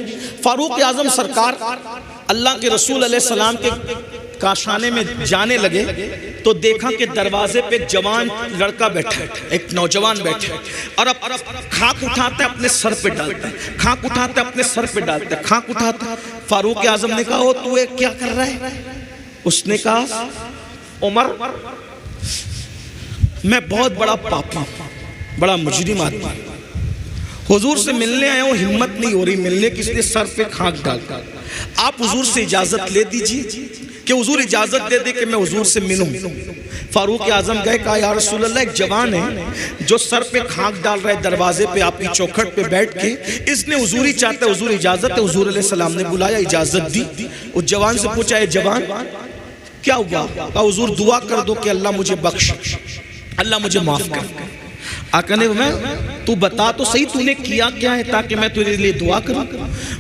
فاروق اعظم سرکار اللہ کے رسول علیہ السلام کے کاشانے میں جانے لگے تو دیکھا کہ دروازے پہ ایک جوان لڑکا بیٹھا ہے, ایک نوجوان بیٹھا ہے, اور اب خاک اٹھاتا ہے اپنے سر پہ ڈالتا ہے, خاک اٹھاتا ہے اپنے سر پہ ڈالتا ہے, خاک اٹھاتا. فاروق اعظم نے کہا وہ تو کیا کر رہا ہے؟ اس نے کہا عمر میں بہت بڑا پاپی, بڑا مجرم آدمی, حضور سے ملنے آیا ہوں, ہمت نہیں ہو رہی ملنے کی, اس نے سر پہ خاک ڈالتا. آپ حضور سے اجازت لے دیجئے کہ حضور اجازت دے دے کہ میں حضور سے ملوں. فاروق اعظم گئے, کہا یا رسول اللہ ایک جوان ہے جو سر پہ خاک ڈال رہا ہے دروازے پہ آپ کی چوکھٹ پہ بیٹھ کے, اس نے حضور ہی چاہتا ہے, حضور اجازت ہے. حضور علیہ السلام نے بلایا, اجازت دی. اس جوان سے پوچھا اے جوان کیا ہوا؟ کہا حضور دعا کر دو کہ اللہ مجھے بخش, اللہ مجھے معاف کر. آقا نے فرمایا تو بتا تو صحیح تو نے کیا کیا ہے تاکہ میں تیرے لیے دعا کروں.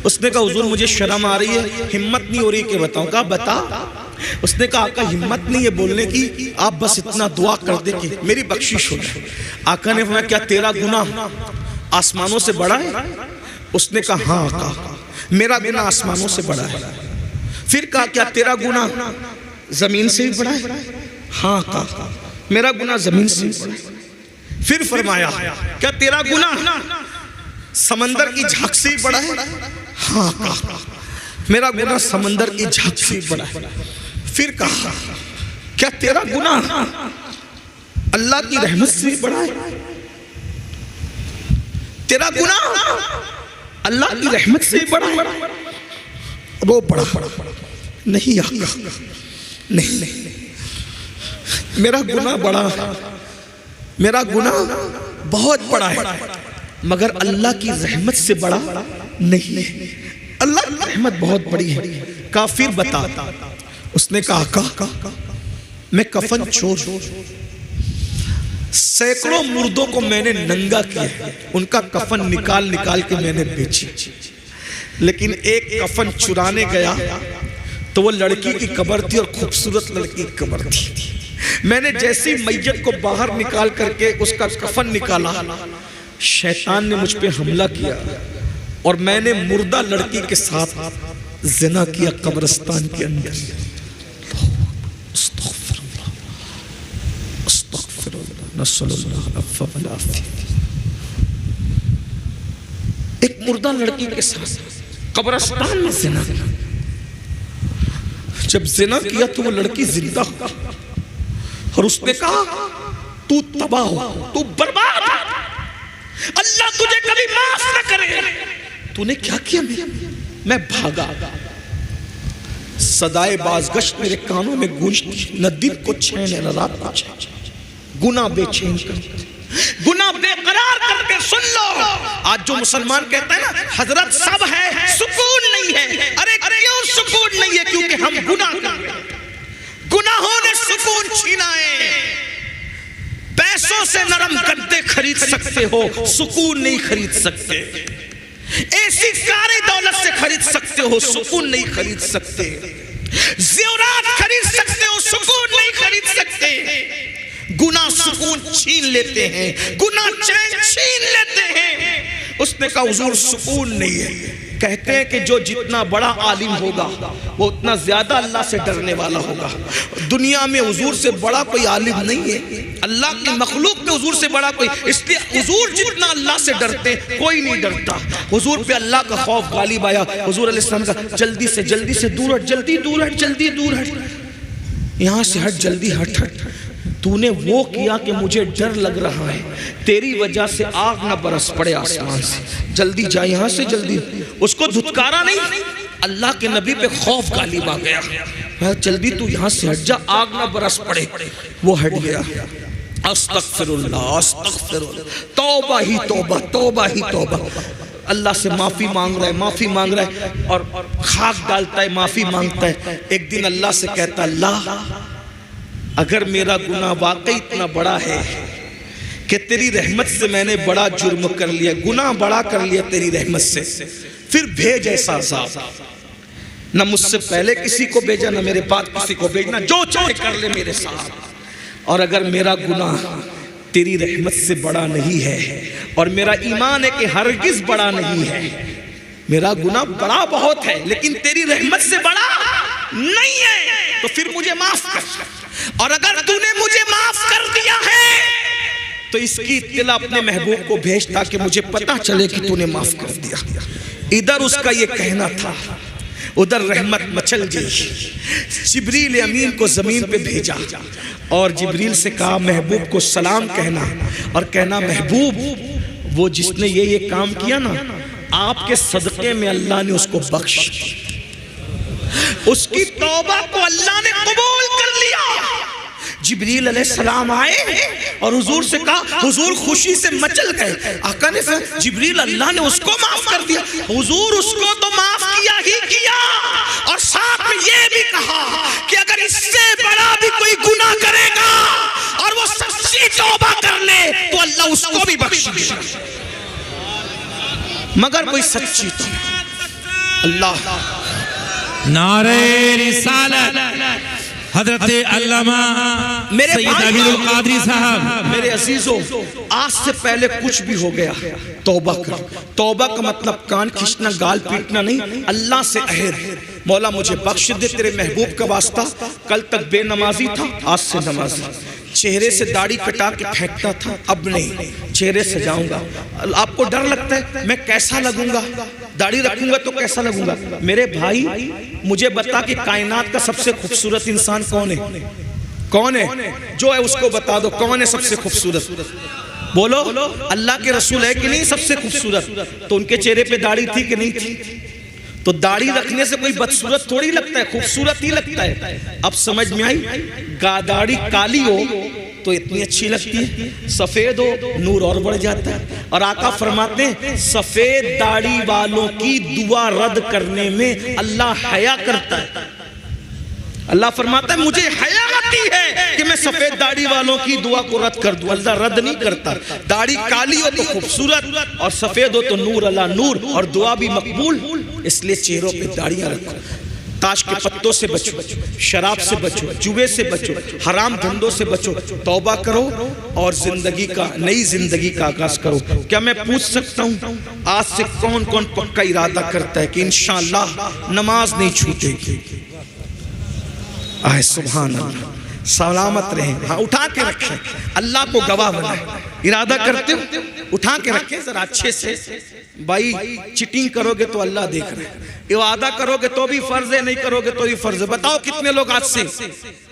اس نے کہا حضور مجھے شرم آ رہی ہے, ہمت نہیں ہو رہی کہ بتاؤں. کہا بتا. اس نے کہا آقا ہمت نہیں ہے بولنے کی, آپ بس اتنا دعا کر دے کہ میری بخشش ہو جائے. آقا نے فرمایا کیا تیرا گناہ آسمانوں سے بڑا ہے؟ اس نے کہا ہاں آقا میرا گناہ آسمانوں سے بڑا ہے. پھر کہا کیا تیرا گناہ زمین سے بھی بڑا ہے؟ ہاں آقا میرا گناہ زمین سے بھی بڑا ہے. پھر فرمایا کیا تیرا گناہ سمندر کی جھاگ سے بھی بڑا ہے؟ ہاں آقا. میرا گناہ سمندر کی جھاگ سے بڑا ہے۔ پھر کہا کیا تیرا گناہ اللہ کی رحمت سے بڑا ہے؟ تیرا گناہ اللہ کی رحمت سے بڑا ہے؟ وہ بڑا نہیں آقا، نہیں، میرا گناہ بڑا ہے، میرا گناہ بہت بڑا ہے، مگر اللہ کی رحمت سے بڑا نہیں۔ اللہ کی رحمت بہت بڑی ہے۔ کافر بتا، اس نے کہا آقا میں کفن چور، سینکڑوں مردوں کو میں نے ننگا کیا، ان کا کفن نکال کے میں نے بیچی، لیکن ایک کفن چرانے گیا تو وہ لڑکی کی قبر تھی اور خوبصورت لڑکی کی قبر تھی۔ میں نے جیسی میت کو باہر نکال کر کے اس کا کفن نکالا، شیطان نے مجھ پہ حملہ کیا اور میں نے مردہ لڑکی کے ساتھ زنا کیا قبرستان کے اندر۔ استغفر اللہ نسأل اللہ العفو والعافیہ۔ ایک مردہ لڑکی کے ساتھ قبرستان میں زنا کیا۔ جب زنا کیا تو وہ لڑکی زندہ ہو اور اس نے کہا تو تباہ ہو، تو برباد ہو، اللہ تجھے کبھی معاف نہ کرے۔ تو نے کیا کیا؟ میں بھاگا، صدائے بازگشت میرے کانوں میں گونجتی، نہ دن کو چین ہے نہ رات کو چین، گناہ بے چین کرتے، گناہ بے قرار کر کے سن لو۔ آج جو مسلمان کہتا ہے نا حضرت سب ہے سکون نہیں ہے، ارے کیوں سکون نہیں ہے؟ کیونکہ ہم گناہ کرتے ہیں، گناہوں نے سکون چھینا ہے۔ پیسوں سے نرم گدے خرید سکتے ہو، سکون نہیں خرید سکتے۔ ایسی ساری دولت سے خرید سکتے ہو، سکون نہیں خرید سکتے۔ زیورات خرید سکتے ہو، سکون نہیں خرید سکتے۔ گناہ سکون چھین لیتے ہیں، گناہ چین چھین لیتے ہیں۔ اس نے کہا حضور سکون نہیں ہے۔ کہتے ہیں کہ جو جتنا بڑا عالم ہوگا وہ اتنا زیادہ اللہ سے ڈرنے والا ہوگا۔ دنیا میں حضور سے بڑا کوئی عالم نہیں ہے، اللہ کی مخلوق میں حضور سے بڑا کوئی، اس لیے حضور جتنا اللہ سے ڈرتے کوئی نہیں ڈرتا۔ حضور پہ اللہ کا خوف غالب آیا۔ حضور علیہ السلام کا جلدی سے دور ہٹ، جلدی دور ہٹ، یہاں سے ہٹ، جلدی ہٹ۔ تو نے وہ کیا کہ مجھے ڈر لگ رہا ہے، تیری وجہ سے آگ نہ برس پڑے آسمان سے، جلدی جا یہاں سے، جلدی۔ اس کو دھتکارا نہیں، اللہ کے نبی پہ خوف غالب آ گیا، جلدی تو یہاں سے ہٹ جا، آگ نہ برس پڑے۔ وہ ہٹ گیا۔ استغفر اللہ، توبہ ہی توبہ۔ اللہ سے معافی مانگ رہا ہے اور خاک ڈالتا ہے، معافی مانگتا ہے۔ ایک دن اللہ سے کہتا اللہ اگر میرا گناہ واقعی اتنا بڑا ہے کہ تیری رحمت سے میں نے بڑا جرم کر لیا، گناہ بڑا کر لیا تیری رحمت سے، پھر بھیج ایسا عذاب، نہ مجھ سے پہلے کسی کو بھیجا نہ میرے بعد کسی کو بھیجنا، جو چاہے کر لے میرے ساتھ۔ اور اگر میرا گناہ تیری رحمت سے بڑا نہیں ہے اور میرا ایمان ہے کہ ہرگز بڑا نہیں ہے، میرا گناہ بڑا بہت ہے لیکن تیری رحمت سے بڑا نہیں ہے، تو پھر مجھے معاف کر۔ اور اگر تو نے مجھے معاف کر دیا ہے تو اس کی اطلاع اپنے محبوب کو بھیج تاکہ مجھے پتا چلے کہ تو نے معاف کر دیا۔ ادھر اس کا یہ کہنا تھا، ادھر رحمت مچل گئی۔ جبریل امین کو زمین پہ بھیجا اور جبریل سے کہا محبوب کو سلام کہنا، اور کہنا محبوب وہ جس نے یہ کام کیا نا، آپ کے صدقے میں اللہ نے اس کو بخش، اس کی توبہ کو اللہ نے قبول کر لیا۔ جبریل علیہ السلام آئے اور حضور سے کہا، حضور خوشی سے مچل گئے۔ آقا نے فرمایا جبریل اللہ نے اس کو معاف کر دیا۔ حضور اس کو تو معاف کیا ہی کیا، اور ساتھ میں یہ بھی کہا کہ اگر اس سے بڑا بھی کوئی گناہ کرے گا اور وہ سچی توبہ کر لے تو اللہ اس کو بھی بخش دے گا، مگر کوئی سچی توبہ۔ اللہ نعرہ رسالت حضرت علامہ سید امین القادری صاحب۔ میرے عزیزوں، آج سے پہلے کچھ بھی ہو گیا توبہ کر۔ توبہ کا مطلب کان کھینچنا، گال پیٹنا نہیں، اللہ سے عہد، مولا مجھے بخش دے تیرے محبوب کا واسطہ، کل تک بے نمازی تھا آج سے نمازی، چہرے سے داڑھی کٹا کے پھینکتا تھا، اب نہیں، چہرے سجاؤں گا۔ آپ کو ڈر لگتا ہے میں کیسا لگوں گا، داڑھی رکھوں گا تو کیسا لگوں گا؟ میرے بھائی مجھے بتا کہ کائنات کا سب سے خوبصورت انسان کون ہے؟ کون ہے؟ جو ہے اس کو بتا دو، کون ہے سب سے خوبصورت؟ بولو، اللہ کے رسول ہے کہ نہیں سب سے خوبصورت؟ تو ان کے چہرے پہ داڑھی تھی کہ نہیں تھی؟ تو داڑھی رکھنے سے کوئی بدصورت تھوڑی لگتا ہے، خوبصورت ہی لگتا ہے۔ اب سمجھ میں آئی؟ داڑھی کالی ہو تو اتنی اچھی لگتی ہے، سفید ہو نور اور بڑھ جاتا ہے۔ اور آقا فرماتے ہیں سفید داڑھی والوں کی دعا رد کرنے میں اللہ حیا کرتا ہے۔ اللہ فرماتا ہے مجھے حیا آتی ہے کہ میں سفید داڑھی والوں کی دعا کو رد کر دوں۔ اللہ رد نہیں کرتا۔ داڑھی کالی ہو تو خوبصورت اور سفید ہو تو نور اللہ نور، اور دعا بھی مقبول۔ اس لیے چہروں پہ داڑیاں رکھو، تاش کے پتوں سے بچو، شراب سے بچو، جوے سے بچو، حرام دھندوں سے بچو، توبہ کرو اور زندگی کا نئی زندگی کا آغاز کرو۔ کیا میں پوچھ سکتا ہوں آج سے کون کون پکا ارادہ کرتا ہے کہ انشاءاللہ نماز نہیں چھوٹے گی؟ آئے سبحان اللہ، سلامت رہیں۔ ہاں اٹھا کے رکھیں، اللہ کو گواہ بنائیں۔ ارادہ کرتے ہو اٹھا کے رکھیں ذرا اچھے سے۔ بھائی چٹنگ کرو گے تو اللہ دیکھ رہے ہیں، ارادہ کرو گے تو بھی فرض ہے، نہیں کرو گے تو بھی فرض ہے۔ بتاؤ کتنے لوگ آج سے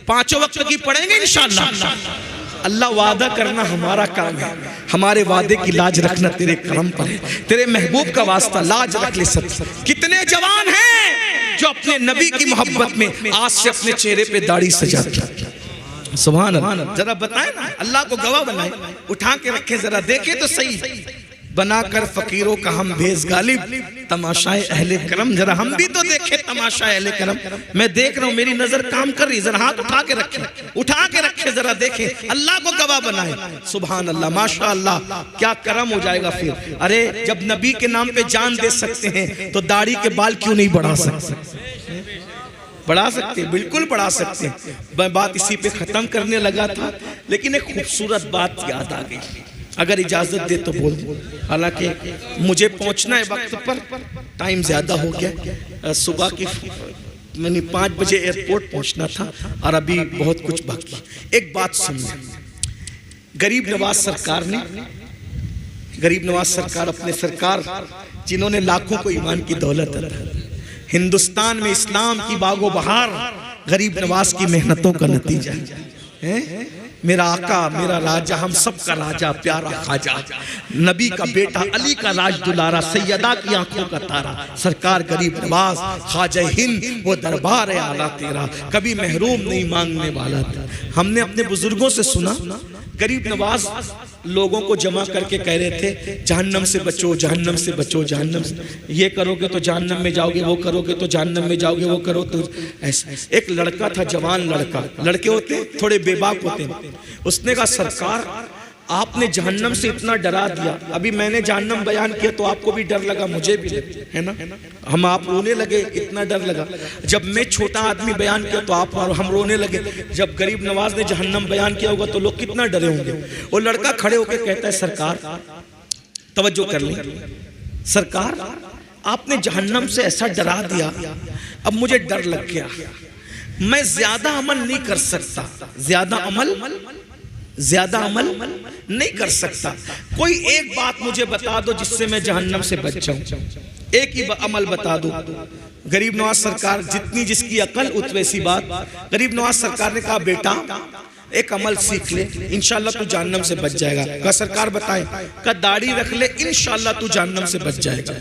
5 وقت کی پڑھیں گے انشاءاللہ؟ اللہ وعدہ کرنا ہمارا کام ہے، ہمارے وعدے کی لاج رکھنا تیرے کرم پر ہے، تیرے محبوب کا واسطہ لاج رکھ لے سب۔ کتنے جوان ہیں جو اپنے نبی کی محبت میں آج سے اپنے چہرے پہ داڑھی سجاتے ہیں؟ سبحان اللہ، ذرا بتائیں نا، اللہ کو گواہ بنائیں، اٹھا کے رکھیں ذرا، دیکھیں تو صحیح۔ بنا کر فقیروں کا ہم بھیز غالب، تماشائے اہل کرم، ذرا ہم بھی تو دیکھیں تماشائے اہل کرم۔ میں دیکھ رہا ہوں میری نظر کام کر رہی، ذرا ہاتھ اٹھا کے رکھیں، اٹھا کے رکھیں ذرا، دیکھیں اللہ کو گواہ بنائیں۔ سبحان اللہ، ماشاءاللہ، کیا کرم ہو جائے گا پھر۔ ارے جب نبی کے نام پہ جان دے سکتے ہیں تو داڑھی کے بال کیوں نہیں بڑھا سکتے؟ بڑھا سکتے، بالکل بڑھا سکتے۔ میں بات اسی پہ ختم کرنے لگا تھا، لیکن ایک خوبصورت بات یاد آ گئی، اگر اجازت دے تو بول دوں۔ حالانکہ مجھے پہنچنا ہے وقت پر، ٹائم زیادہ ہو گیا، صبح کی میں نے 5 بجے ایئرپورٹ پہنچنا تھا اور ابھی بہت کچھ باقی۔ ایک بات سنیں، غریب نواز سرکار نے، غریب نواز سرکار اپنے سرکار جنہوں نے لاکھوں کو ایمان کی دولت عطا، ہندوستان میں اسلام کی باغ و بہار غریب نواز کی محنتوں کا نتیجہ ہے۔ میرا آقا، میرا راجہ، ہم سب کا راجہ، پیارا خواجہ، نبی کا بیٹا، علی کا راج دلارا، سیدہ کی آنکھوں کا تارا، سرکار غریب نواز، خواجہ ہند، وہ دربار اعلیٰ تیرا، کبھی محروم نہیں مانگنے والا تھا۔ ہم نے اپنے بزرگوں سے سنا، غریب نواز لوگوں کو جمع کر کے کہہ رہے تھے جہنم سے بچو، جہنم سے بچو، جہنم سے، یہ کرو گے تو جہنم میں جاؤ گے، وہ کرو گے تو جہنم میں جاؤ گے، وہ کرو تو ایسا۔ ایک لڑکا تھا، جوان لڑکا، لڑکے ہوتے ہیں تھوڑے بے باک ہوتے ہیں، اس نے کہا سرکار آپ نے جہنم سے اتنا ڈرا دیا، ابھی میں نے جہنم بیان کیا تو آپ کو بھی ڈر لگا، مجھے بھی ہے نا، ہم آپ رونے لگے، اتنا ڈر لگا۔ جب میں چھوٹا آدمی بیان کیا تو آپ ہم رونے لگے، جب غریب نواز نے جہنم بیان کیا ہوگا تو لوگ کتنا ڈرے ہوں گے۔ وہ لڑکا کھڑے ہو کے کہتا ہے سرکار، توجہ کر لیں، سرکار آپ نے جہنم سے ایسا ڈرا دیا، اب مجھے ڈر لگ گیا، میں زیادہ عمل نہیں کر سکتا، زیادہ عمل نہیں کر سکتا، کوئی ایک بات مجھے بتا دو جس سے میں جہنم سے بچ جاؤں، ایک ہی عمل بتا دو۔ غریب نواز سرکار، جتنی جس کی عقل اتوے سی بات، غریب نواز سرکار نے کہا بیٹا ایک عمل سیکھ لے، انشاءاللہ تو جہنم سے بچ جائے گا۔ کہا سرکار بتائیں، کہا داڑھی رکھ لے، انشاءاللہ تو جہنم سے بچ جائے گا،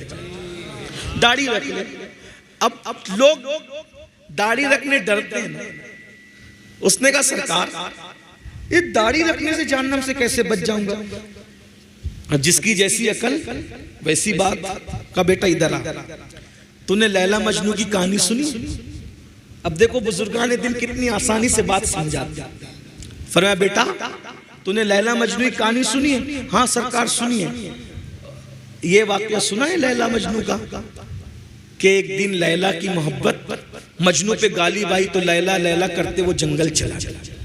داڑھی رکھ لے۔ اب لوگ داڑھی رکھنے ڈرتے ہیں، اس نے کہا سرکار یہ داڑھی رکھنے سے جہنم سے کیسے بچ جاؤں گا؟ جس کی جیسی عقل ویسی بات۔ کا بیٹا ادھر آ، تو نے لیلا مجنو کی کہانی سنی؟ اب دیکھو بزرگان دل کتنی آسانی سے بات سمجھاتے ہیں۔ فرمایا بیٹا تو نے لیلا مجنو کی کہانی سنی ہے؟ ہاں سرکار سنی ہے۔ یہ واقعہ سنا ہے لیلا مجنو کا کہ ایک دن لیلا کی محبت مجنو پہ غالب آئی تو لیلا لیلا کرتے وہ جنگل چلا گیا،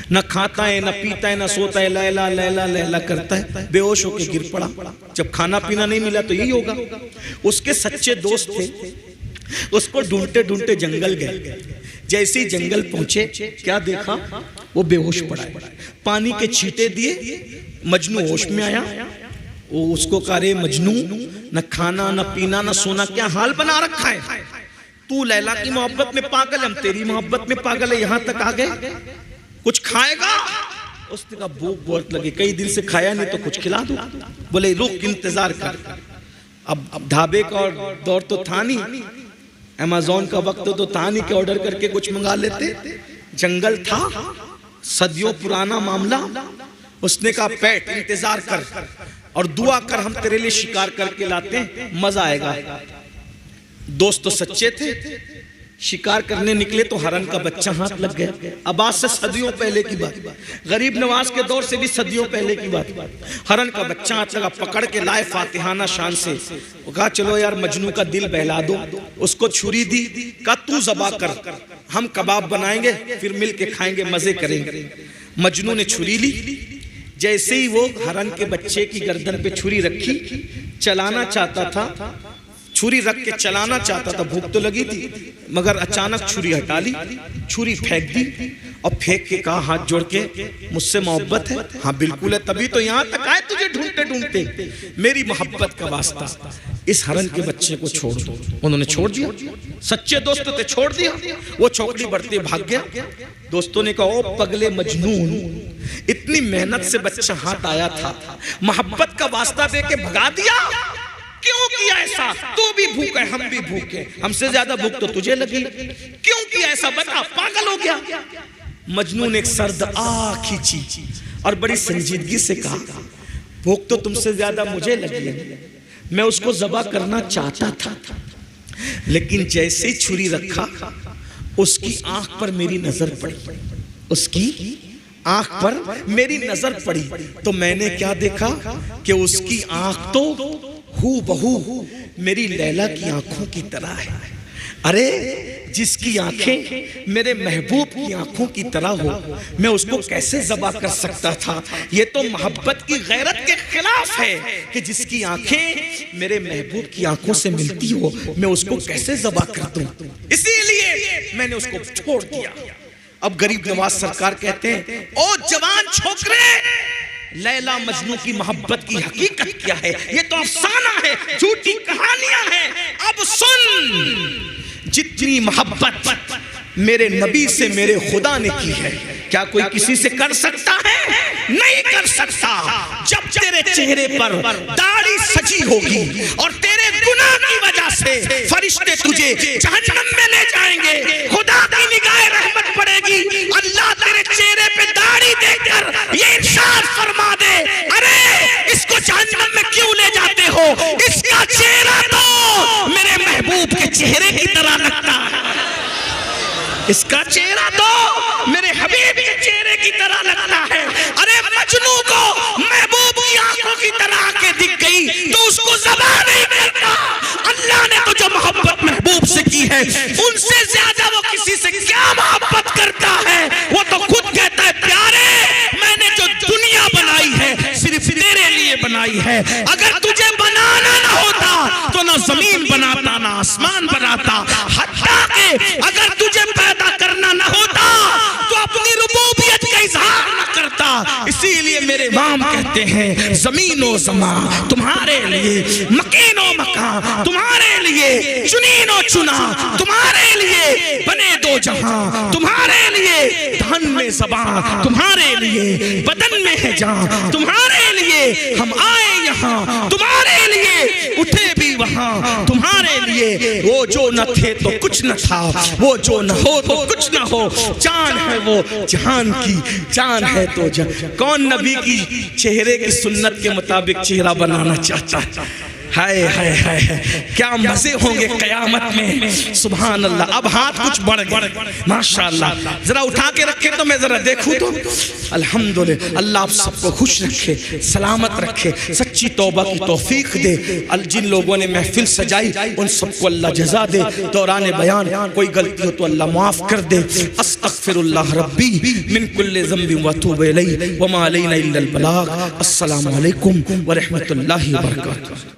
نہ کھاتا ہے نہ پیتا ہے نہ سوتا ہے، لیلا لیلا لیلا کرتا ہے، بے ہوش ہو کے گر پڑا۔ جب کھانا پینا نہیں ملا تو یہی ہوگا۔ اس کے سچے دوست تھے، اس کو ڈھونڈتے ڈھونڈتے جنگل گئے، جیسے ہی جنگل پہنچے کیا دیکھا؟ وہ بے ہوش پڑا ہے. پانی کے چھینٹے دیے, مجنو ہوش میں آیا. وہ اس کو کہا رے مجنو, نہ کھانا نہ پینا نہ سونا, کیا حال بنا رکھا ہے؟ تو لیلا کی محبت میں پاگل, ہم تیری محبت میں پاگل ہے, یہاں تک آ گئے, کچھ کھائے گا؟ اس نے کہا بھوک بہت لگی, کئی دن سے کھایا نہیں تو کچھ کھلا دو. بولے رک, انتظار کر. اب ڈھابے کا دور تو تھا نہیں, ایمیزون کا وقت تو تھا نہیں کہ آرڈر کر کے کچھ منگا لیتے. جنگل تھا, صدیوں پرانا معاملہ. اس نے کہا پیٹ انتظار کر اور دعا کر, ہم تیرے لیے شکار کر کے لاتے ہیں, مزہ آئے گا. دوست تو سچے تھے, شکار کرنے نکلے تو ہرن کا بچہ ہاتھ لگ گیا. اب آج سے صدیوں پہلے کی بات, غریب نواز کے دور سے بھی صدیوں پہلے کی بات. ہرن کا بچہ ہاتھ لگا, پکڑ کے لائے فاتحانہ شان سے. وہ کہا چلو یار مجنو کا دل بہلا دو. اس کو چھری دی, کہا تو ذبح کر, ہم کباب بنائیں گے, پھر مل کے کھائیں گے, مزے کریں گے. مجنو نے چھری لی. جیسے ہی وہ ہرن کے بچے کی گردن پہ چھری رکھی, چلانا چاہتا تھا, چھری رکھ کے چلانا چاہتا تھا, بھوک تو لگی تھی, مگر اچانک چھری ہٹا لی, چھری پھینک دی اور پھینک کے کہا ہاتھ جوڑ کے مجھ سے محبت ہے؟ ہاں بالکل ہے, تبھی تو یہاں تک آئے تجھے ڈھونڈتے ڈھونڈتے. میری محبت کا واسطہ, اس ہرن کے بچے کو چھوڑ دو. انہوں نے چھوڑ دیا, سچے دوست تھے, چھوڑ دیا. وہ چوکڑی بڑھتے بھاگ گیا. دوستوں نے کہا او پگلے مجنون, اتنی محنت سے بچہ ہاتھ آیا تھا, محبت کا واسطہ دے کے بھگا دیا, کیوں کیا ایسا؟ تو بھی بھوک ہے, ہم بھی بھوک ہیں, ہم سے زیادہ بھوک تو تجھے لگی, کیوں کیا ایسا؟ بتا, پاگل ہو گیا؟ مجنون ایک سرد آہ کھینچی اور بڑی سنجیدگی سے کہا بھوک تو تم سے زیادہ مجھے لگی ہے, میں اس کو ذبح کرنا چاہتا تھا, لیکن جیسے ہی چھری رکھا اس کی آنکھ پر میری نظر پڑی, اس کی آنکھ پر میری نظر پڑی تو میں نے کیا دیکھا کہ اس کی آنکھ تو ہو بہو میری لیلا کی آنکھوں کی طرح ہے. ارے جس کی آنکھیں میرے محبوب کی آنکھوں کی طرح ہو, میں اس کو کیسے ذبح کر سکتا تھا؟ یہ تو محبت کی غیرت کے خلاف ہے کہ جس کی آنکھیں میرے محبوب کی آنکھوں سے ملتی ہو, میں اس کو کیسے ذبح کر دوں؟ اسی لیے میں نے اس کو چھوڑ دیا. اب غریب نواز سرکار کہتے ہیں او جوان چھوکرے, لیلا مجنو کی محبت کی حقیقت کیا ہے؟ یہ تو افسانہ ہے, جھوٹی کہانیاں ہیں. اب سن, جتنی محبت میرے نبی سے میرے خدا نے کی ہے, کیا کوئی کسی سے کر سکتا ہے؟ نہیں کر سکتا. جب تیرے چہرے پر داڑھی سجی ہوگی اور تیرے گناہ کی وجہ سے فرشتے تجھے جہنم میں لے جائیں گے, خدا کی نگاہ رحمت پڑے گی, اللہ تیرے چہرے پہ داڑھی دے کر یہ ارشاد فرما دے ارے اس کو جہنم میں کیوں لے جاتے ہو, اس کا چہرہ تو میرے محبوب کے چہرے کی طرح لگتا ہے, اس کا چہرہ تو میرے حبیب کے چہرے کی طرح لگتا ہے. ارے مجنو کو محبوب کی آنکھوں کی طرح آنکھیں دکھ گئی تو اس کو ذبح نہیں کرتا. اللہ نے تو جو محبت محبوب سے کی ہے ان سے زیادہ وہ کسی سے کیا محبت کرتا ہے؟ وہ تو خود کہتا ہے پیارے میں نے جو دنیا بنائی ہے صرف تیرے لیے بنائی ہے, اگر تجھے بنانا نہ ہوتا تو نہ زمین بناتا نہ آسمان بناتا, حتیٰ کہ اگر تجھے پیدا کرنا نہ ہوتا تو اپنی ربوبیت کا اظہار نہ کرتا. اسی لیے میرے امام کہتے ہیں زمین و زمان تمہارے لیے, مکین و مکان تمہارے لیے, چنین و چنا تمہارے لیے, بنے دو جہاں تمہارے لیے, دھن میں زبان تمہارے لیے, بدن میں ہے جان تمہارے لیے, ہم آئے یہاں تمہارے لیے, اٹھے بھی وہاں تمہارے لیے. وہ جو نہ تھے تو کچھ نہ تھا, وہ جو نہ ہو تو کچھ نہ ہو, جان ہے وہ جہان کی, جان ہے تو جان. کون نبی کی چہرے کی سنت کے مطابق چہرہ بنانا چاہتا ہے؟ ہائے ہائے ہائے, کیا مزے ہوں گے قیامت میں. سبحان اللہ. اب ہاتھ کچھ بڑھ گئے ماشاءاللہ, ذرا اٹھا کے رکھے تو میں ذرا دیکھوں تو. الحمدللہ, اللہ آپ سب کو خوش رکھے, سلامت رکھے, سچی توبہ کی توفیق دے. جن لوگوں نے محفل سجائی ان سب کو اللہ جزا دے. دوران بیان کوئی غلطی ہو تو اللہ معاف کر دے. استغفر اللہ ربی من کل ذنب واتوب الیہ وما علینا الا البلاغ. السلام علیکم ورحمۃ اللہ وبرکاتہ.